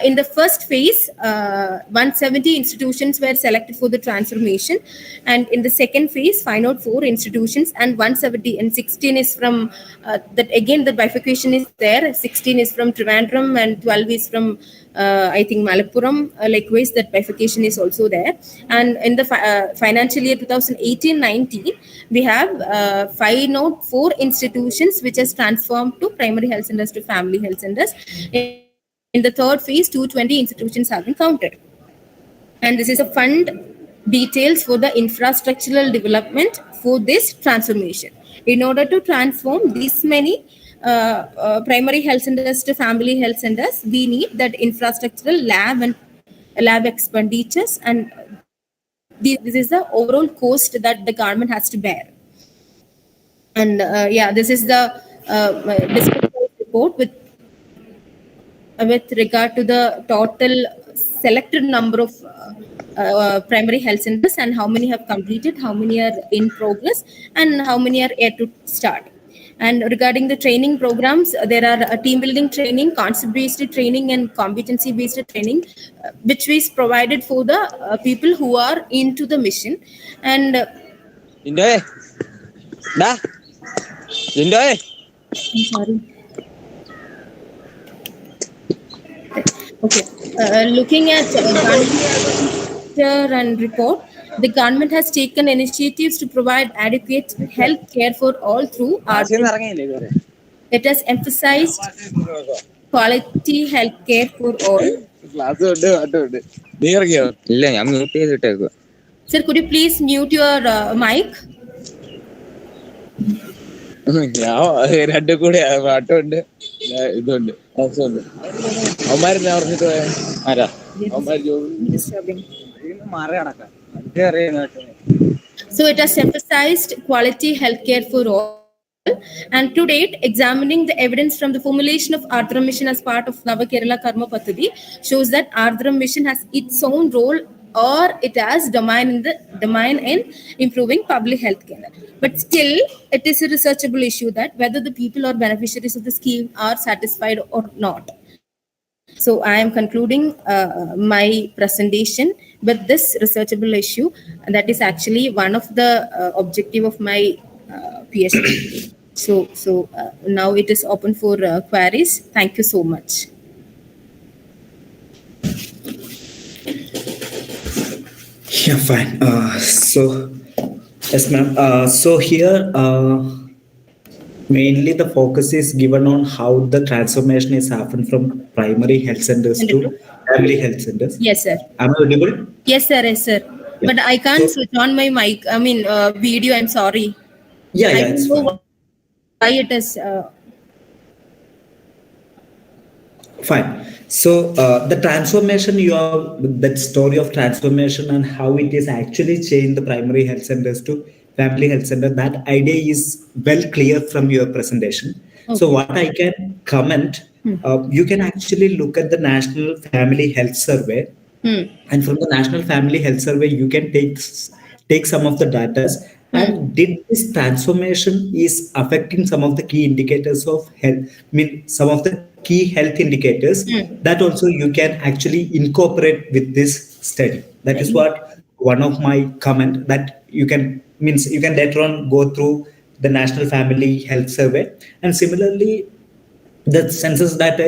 In the first phase, 170 institutions were selected for the transformation, and in the second phase, 504 institutions and 170, and 16 is from that. Again, the bifurcation is there. 16 is from Trivandrum and 12 is from I think Malappuram. Likewise, that bifurcation is also there. And in the financial year 2018-19, we have 504 institutions which has transformed to primary health centers to family health centers. In the third phase, 220 institutions have been counted. And this is a fund details for the infrastructural development for this transformation. In order to transform this many primary health centers to family health centers, we need that infrastructural lab expenditures, and this is the overall cost that the government has to bear. And this is the descriptive report with regard to the total selected number of primary health centers and how many have completed, how many are in progress, and how many are yet to start. And regarding the training programs, there are team building training, concept-based training, and competency-based training, which is provided for the people who are into the mission. And I'm sorry. Okay. Looking at Gandhi and report, the government has taken initiatives to provide adequate health care for all through our. It has emphasized quality health care for all. Sir, could you please mute your mic? So it has emphasized quality healthcare for all. And to date, examining the evidence from the formulation of Ardhram Mission as part of Nava Kerala Karma Pathadi shows that Ardhram Mission has its own role, or it has domain in improving public health care. But still, it is a researchable issue that whether the people or beneficiaries of the scheme are satisfied or not. So I am concluding my presentation with this researchable issue, and that is actually one of the objective of my PhD. So now it is open for queries. Thank you so much. Yeah, fine. Yes, ma'am. So here, mainly the focus is given on how the transformation is happened from primary health centers to family health centers. Yes, sir. Am I audible? Yes, sir. Yes, sir. Yeah. But I can't switch on my mic. I mean, video. I'm sorry. Yeah, I don't know why it is. Fine. So the transformation, you have that story of transformation and how it is actually changed the primary health centers to family health center. That idea is well clear from your presentation. Okay. So what I can comment, you can actually look at the National Family Health Survey, and from the National Family Health Survey, you can take some of the data. And did this transformation is affecting some of the key indicators of health? I mean, some of the key health indicators that also you can actually incorporate with this study. That is what one of my comment that you can later on go through the National Family Health Survey. And similarly, the census data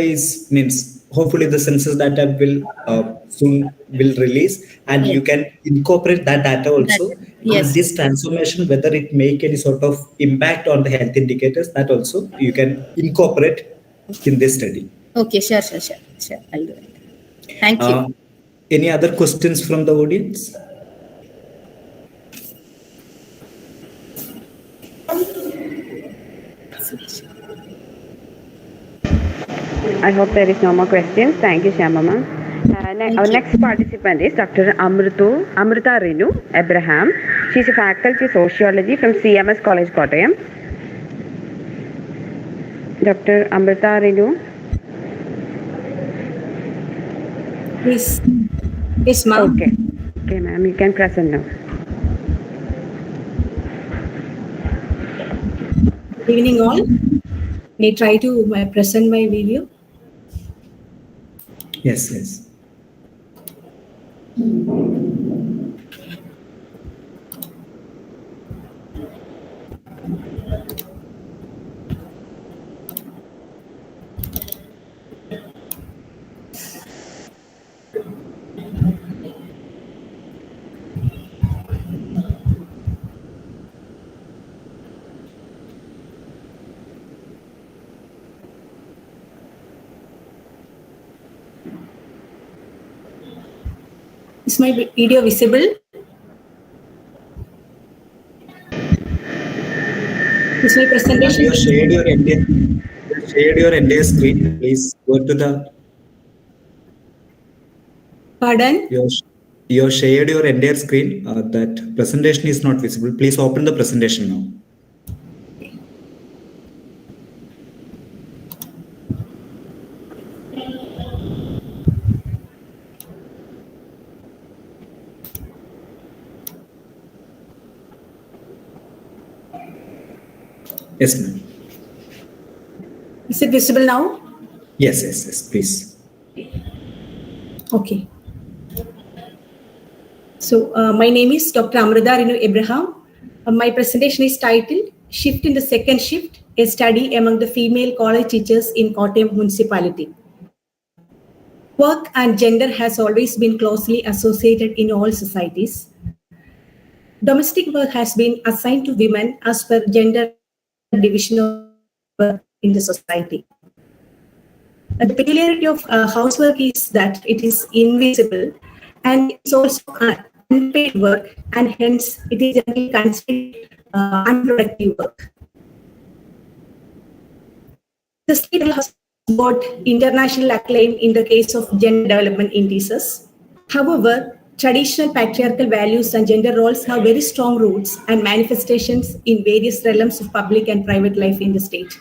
hopefully the census data will soon will release, and you can incorporate that data also. Yes. This transformation, whether it make any sort of impact on the health indicators, that also you can incorporate in this study. Okay, sure. I'll do it. Thank you. Any other questions from the audience? I hope there is no more questions. Thank you, Shyamama. Our next participant is Dr. Amrita Renu Abraham. She is a faculty of sociology from CMS College, Kottayam. Dr. Amrita Renu. Yes, ma'am. Okay, ma'am, you can present now. Good evening all. May I try to present my video? Yes, yes. Is my video visible? Is my presentation? You shared your entire screen. Please go to the. Pardon? You shared your entire screen. That presentation is not visible. Please open the presentation now. Yes, ma'am. Is it visible now? Yes, yes, yes, please. Okay. So my name is Dr. Amrita Renu Abraham. My presentation is titled Shift in the Second Shift, a study among the female college teachers in Kottayam municipality. Work and gender has always been closely associated in all societies. Domestic work has been assigned to women as per gender division of work in the society. The peculiarity of housework is that it is invisible and it's also unpaid work, and hence it is generally considered unproductive work. The state has got international acclaim in the case of gender development indices. However, traditional patriarchal values and gender roles have very strong roots and manifestations in various realms of public and private life in the state.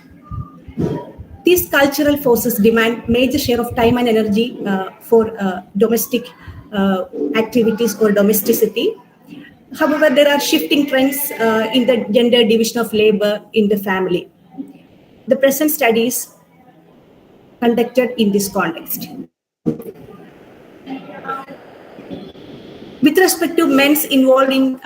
These cultural forces demand major share of time and energy for domestic activities or domesticity. However, there are shifting trends in the gender division of labor in the family. The present studies conducted in this context. With respect to men's involvement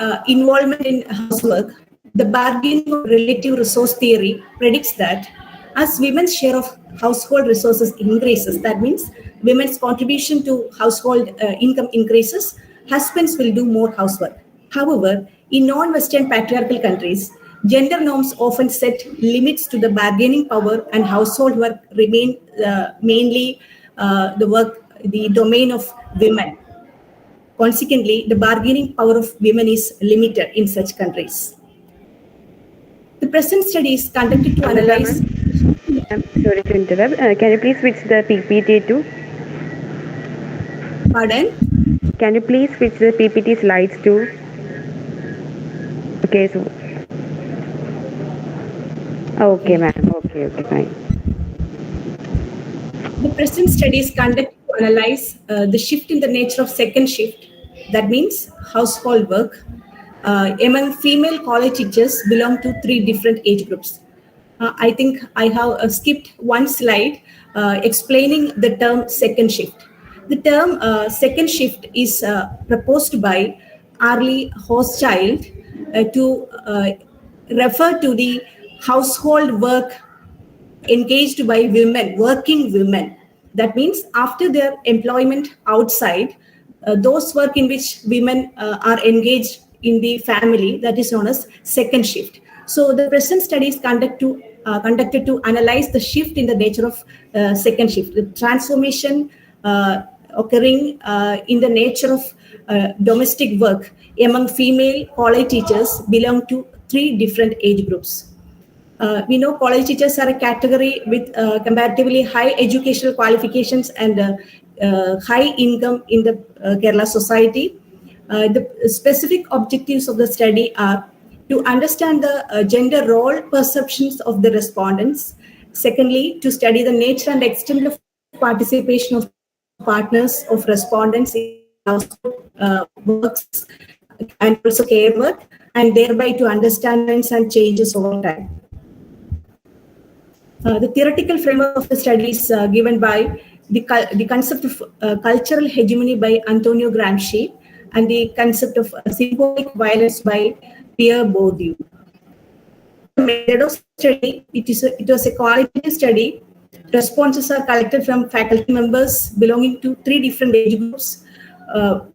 in housework, the bargaining of relative resource theory predicts that as women's share of household resources increases, that means women's contribution to household income increases, husbands will do more housework. However, in non-Western patriarchal countries, gender norms often set limits to the bargaining power, and household work remain mainly the domain of women. Consequently, the bargaining power of women is limited in such countries. The present study is conducted to analyze. I'm sorry to interrupt. Can you please switch the PPT to? Pardon? Can you please switch the PPT slides to? Okay, so. Okay, ma'am. Okay, fine. The present study is conducted to analyze the shift in the nature of second shift, that means household work, among female college teachers belong to 3 different age groups. I think I have skipped one slide explaining the term second shift. The term second shift is proposed by Arlie Hochschild to refer to the household work engaged by women, working women. That means after their employment outside, those work in which women are engaged in the family, that is known as second shift. So the present study is conducted to analyze the shift in the nature of second shift, the transformation occurring in the nature of domestic work among female college teachers belong to 3 different age groups. We know college teachers are a category with comparatively high educational qualifications and high income in the Kerala society. The specific objectives of the study are to understand the gender role perceptions of the respondents. Secondly, to study the nature and extent of participation of partners of respondents in household works and also care work, and thereby to understand trends and changes over time. The theoretical framework of the study is given by the concept of cultural hegemony by Antonio Gramsci and the concept of symbolic violence by Pierre Bourdieu. The method of study, it was a qualitative study. Responses are collected from faculty members belonging to 3 different age groups.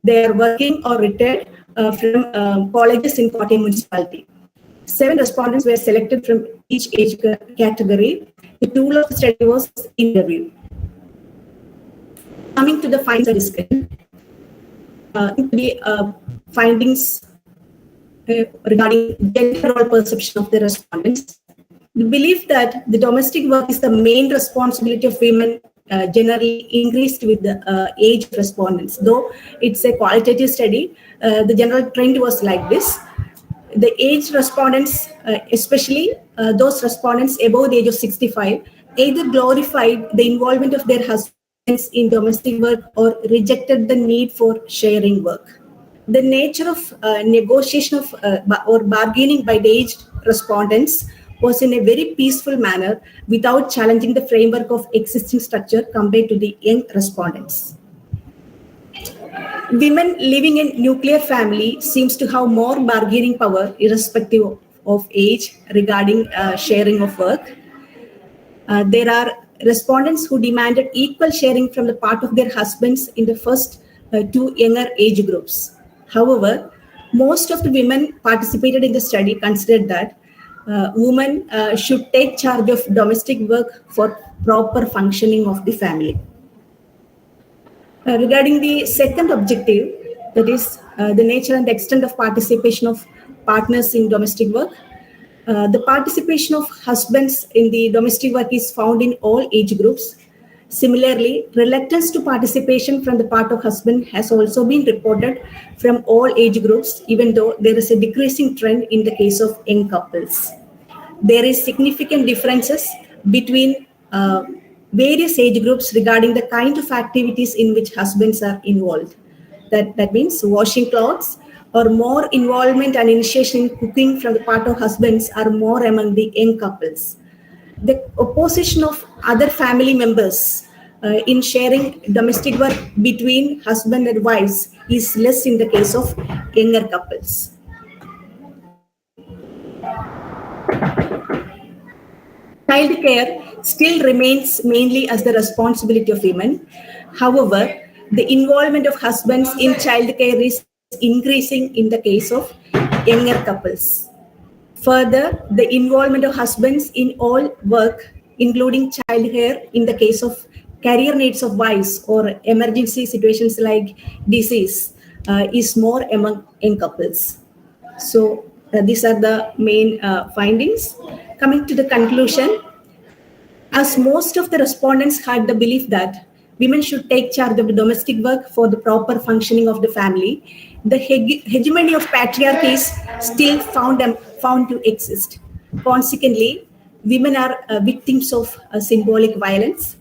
They are working or retired from colleges in Kottayam municipality. 7 respondents were selected from each age category. The tool of the study was interview. Coming to the findings of discussion, the findings regarding gender role perception of the respondents. The belief that the domestic work is the main responsibility of women generally increased with the age of respondents. Though it's a qualitative study, the general trend was like this. The age respondents, especially those respondents above the age of 65, either glorified the involvement of their husbands in domestic work or rejected the need for sharing work. The nature of negotiation of or bargaining by the aged respondents was in a very peaceful manner without challenging the framework of existing structure compared to the young respondents. Women living in nuclear family seems to have more bargaining power irrespective of age regarding sharing of work. There are respondents who demanded equal sharing from the part of their husbands in the first 2 younger age groups. However, most of the women participated in the study considered that women should take charge of domestic work for proper functioning of the family. Regarding the second objective, that is the nature and extent of participation of partners in domestic work, the participation of husbands in the domestic work is found in all age groups. Similarly, reluctance to participation from the part of husband has also been reported from all age groups, even though there is a decreasing trend in the case of young couples. There is significant differences between various age groups regarding the kind of activities in which husbands are involved. That means washing clothes or more involvement and initiation in cooking from the part of husbands are more among the young couples. The opposition of other family members in sharing domestic work between husband and wives is less in the case of younger couples. Child care still remains mainly as the responsibility of women. However, the involvement of husbands in child care is increasing in the case of younger couples. Further, the involvement of husbands in all work, including child care in the case of career needs of wives or emergency situations like disease, is more among young couples. So these are the main findings. Coming to the conclusion, as most of the respondents had the belief that women should take charge of the domestic work for the proper functioning of the family, the hegemony of patriarchy is still found to exist. Consequently, women are victims of symbolic violence.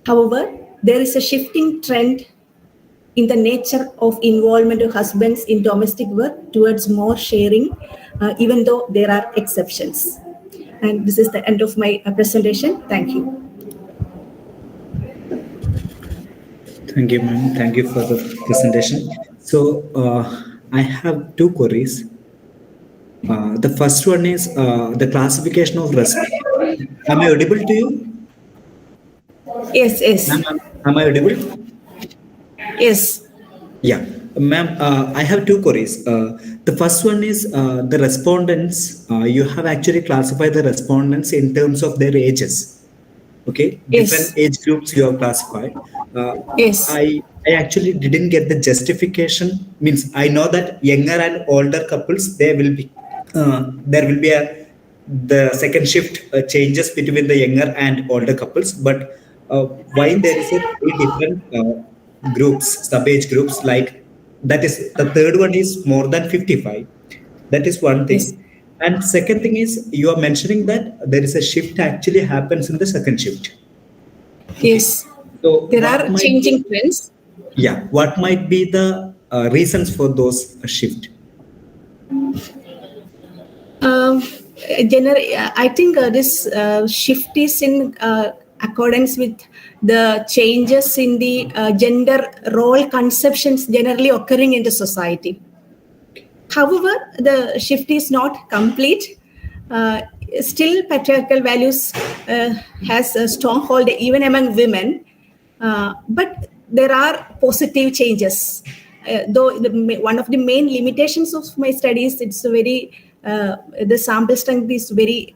However, there is a shifting trend in the nature of involvement of husbands in domestic work towards more sharing, even though there are exceptions. And this is the end of my presentation. Thank you. Thank you, ma'am. Thank you for the presentation. So I have 2 queries. The first one is the classification of risk. Am I audible to you? Yes, yes. Ma'am, am I audible? Yes. Yeah, ma'am, I have 2 queries. The first one is the respondents. You have actually classified the respondents in terms of their ages. Okay, Yes. different age groups you have classified. Yes. I actually didn't get the justification. Means I know that younger and older couples there will be the second shift changes between the younger and older couples, but why there is a 3 different groups, sub-age groups, like that is the third one is more than 55. That is one thing. Yes. And second thing is you are mentioning that there is a shift actually happens in the second shift. Yes. So There are changing trends. Yeah, what might be the reasons for those shift? I think this shift is in accordance with the changes in the gender role conceptions generally occurring in the society. However, the shift is not complete. Still, patriarchal values has a stronghold even among women. But there are positive changes. Though one of the main limitations of my studies, it's very the sample strength is very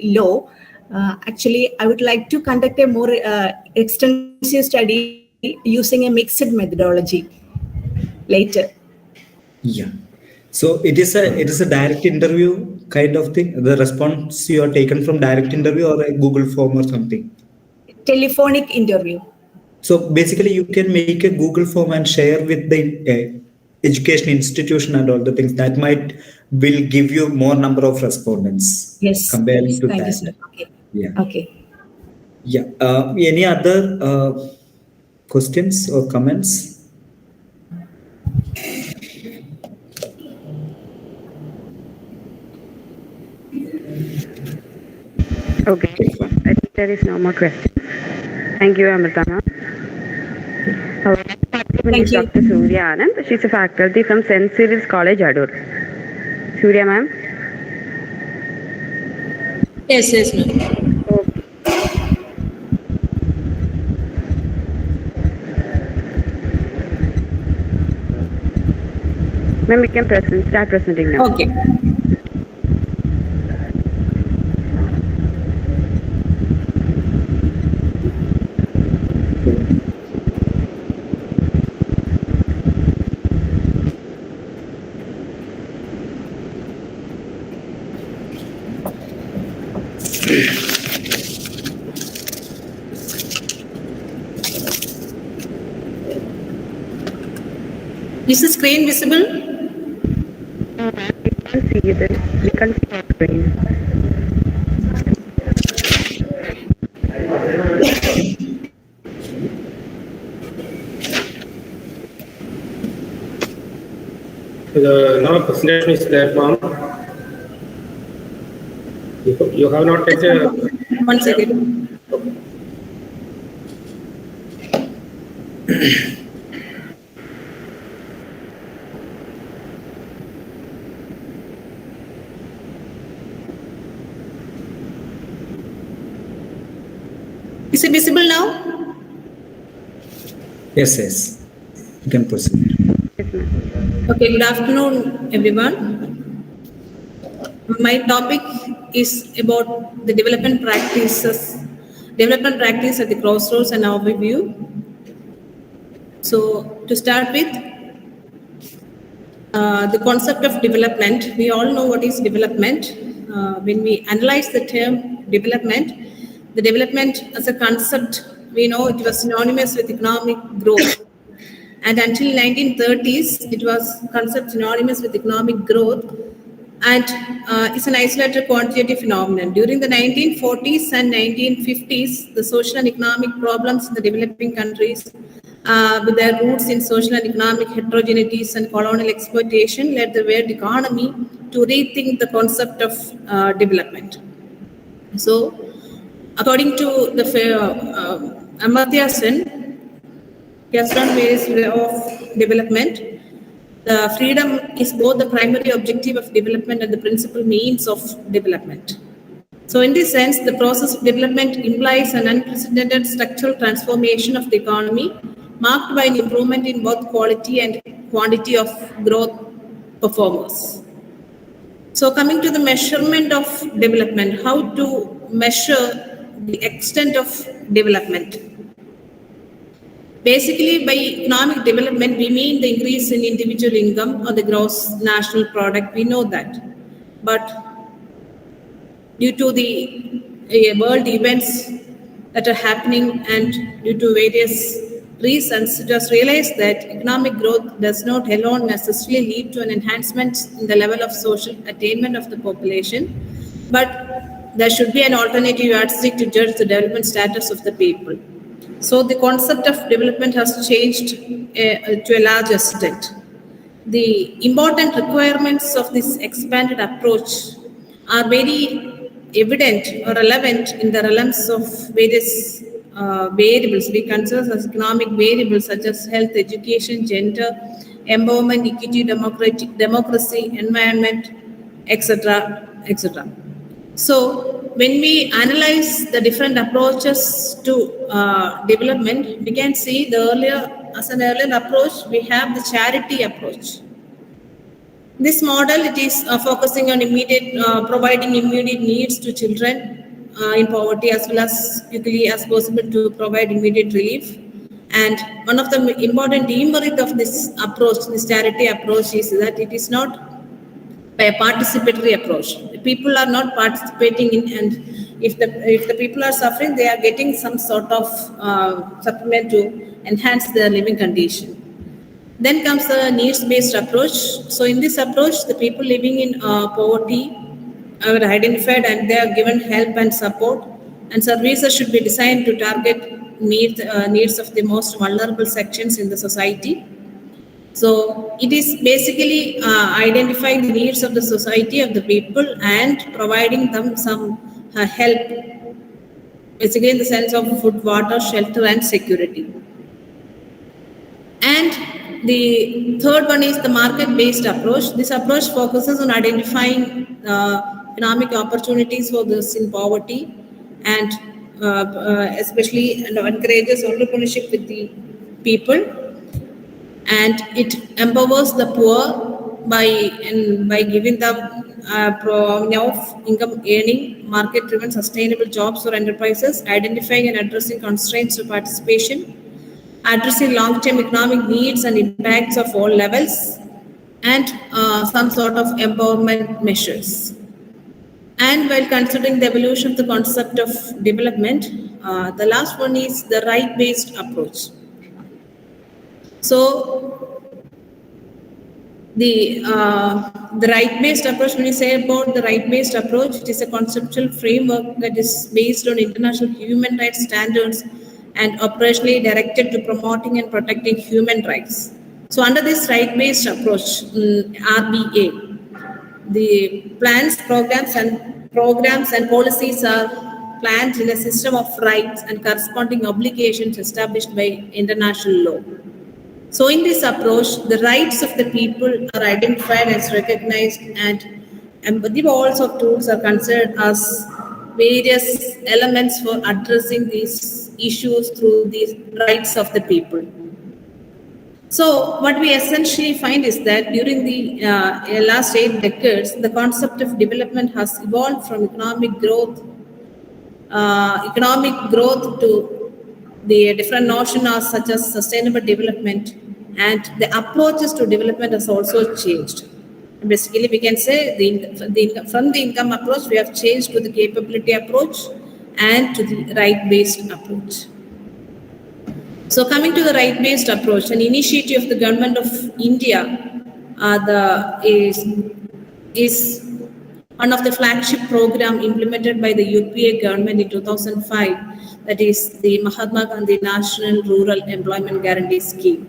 low. Actually, I would like to conduct a more extensive study using a mixed methodology later. Yeah. So it is a direct interview kind of thing. The response you are taken from direct interview or a Google form or something. Telephonic interview. So basically, you can make a Google form and share with the education institution and all the things that will give you more number of respondents. Yes. Comparing yes, to thank that. you, sir. Okay. Yeah. Okay. Yeah. Any other questions or comments? Okay. I think there is no more questions. Thank you, Amritana. Our next participant is Dr. Surya Anand. She's a faculty from St. Cyril's College, Adur. Surya, ma'am. Yes, ma'am. Okay. Ma'am, we can start presenting now. Okay. Is the screen visible? No, ma'am, we can't see this. We can't see our screen. No presentation is there, ma'am. You have not taken. 1 second. Is it visible now? Yes. You can proceed. Yes, ma'am. Okay, good afternoon, everyone. My topic is about the development practice at the crossroads and overview. So, to start with, the concept of development. We all know what is development. When we analyze the term development, the development as a concept, we know it was synonymous with economic growth. And until 1930s, it was concept synonymous with economic growth, and it's an isolated quantitative phenomenon. During the 1940s and 1950s, the social and economic problems in the developing countries, with their roots in social and economic heterogeneities and colonial exploitation, led the world economy to rethink the concept of development. So, according to the Amartya Sen, Keston-based way of development, the freedom is both the primary objective of development and the principal means of development. So in this sense, the process of development implies an unprecedented structural transformation of the economy, marked by an improvement in both quality and quantity of growth performers. So coming to the measurement of development, how to measure the extent of development. Basically, by economic development, we mean the increase in individual income or the gross national product. We know that. But due to the world events that are happening and due to various reasons, it was realized that economic growth does not alone necessarily lead to an enhancement in the level of social attainment of the population, but there should be an alternative yardstick to judge the development status of the people. So the concept of development has changed to a large extent. The important requirements of this expanded approach are very evident or relevant in the realms of various variables we consider as economic variables such as health, education, gender, empowerment, equity, democracy, environment, etc., etc. So, when we analyze the different approaches to development, we can see as an earlier approach, we have the charity approach. This model, it is focusing on providing immediate needs to children in poverty as well as quickly as possible to provide immediate relief. And one of the important demerit of this approach, this charity approach, is that it is not a participatory approach. People are not participating in, and if the people are suffering, they are getting some sort of supplement to enhance their living condition. Then comes the needs-based approach. So in this approach, the people living in poverty are identified and they are given help and support, and services should be designed to target needs of the most vulnerable sections in the society. So it is basically identifying the needs of the society, of the people, and providing them some help, basically in the sense of food, water, shelter, and security. And the third one is the market-based approach. This approach focuses on identifying economic opportunities for those in poverty, and especially encourages entrepreneurship with the people. And it empowers the poor by giving them enough income earning, market-driven sustainable jobs or enterprises, identifying and addressing constraints to participation, addressing long-term economic needs and impacts of all levels, and some sort of empowerment measures. And while considering the evolution of the concept of development, the last one is the right-based approach. So the right-based approach, when you say about the right-based approach, it is a conceptual framework that is based on international human rights standards and operationally directed to promoting and protecting human rights. So under this right-based approach, RBA, the plans, programs and policies are planned in a system of rights and corresponding obligations established by international law. So in this approach, the rights of the people are identified as recognized, and the walls of tools are considered as various elements for addressing these issues through the rights of the people. So what we essentially find is that during the last 8 decades, the concept of development has evolved from economic growth to the different notions such as sustainable development, and the approaches to development has also changed. Basically, we can say from the income approach, we have changed to the capability approach and to the right-based approach. So coming to the right-based approach, an initiative of the government of India is one of the flagship program implemented by the UPA government in 2005, that is the Mahatma Gandhi National Rural Employment Guarantee Scheme.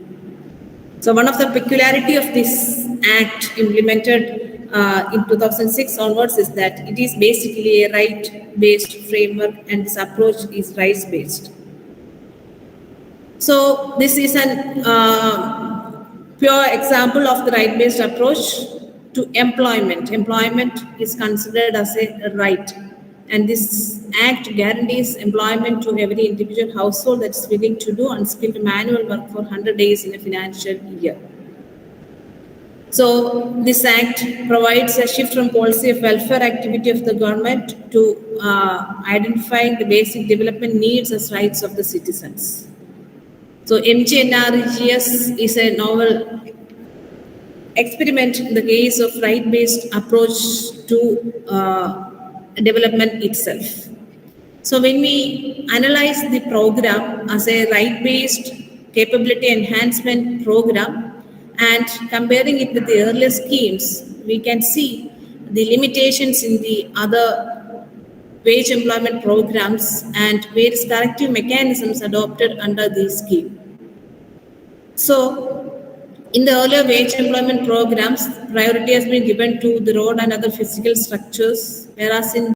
So one of the peculiarity of this act implemented in 2006 onwards is that it is basically a right-based framework, and this approach is rights-based. So this is an pure example of the right-based approach to employment. Employment is considered as a right, and this act guarantees employment to every individual household that is willing to do unskilled manual work for 100 days in a financial year. So this act provides a shift from policy of welfare activity of the government to identifying the basic development needs as rights of the citizens. So MGNRGS is a novel experiment in the case of right-based approach to development itself. So when we analyze the program as a right-based capability enhancement program and comparing it with the earlier schemes, we can see the limitations in the other wage employment programs and various corrective mechanisms adopted under the scheme. So In the earlier wage employment programs, priority has been given to the road and other physical structures, whereas in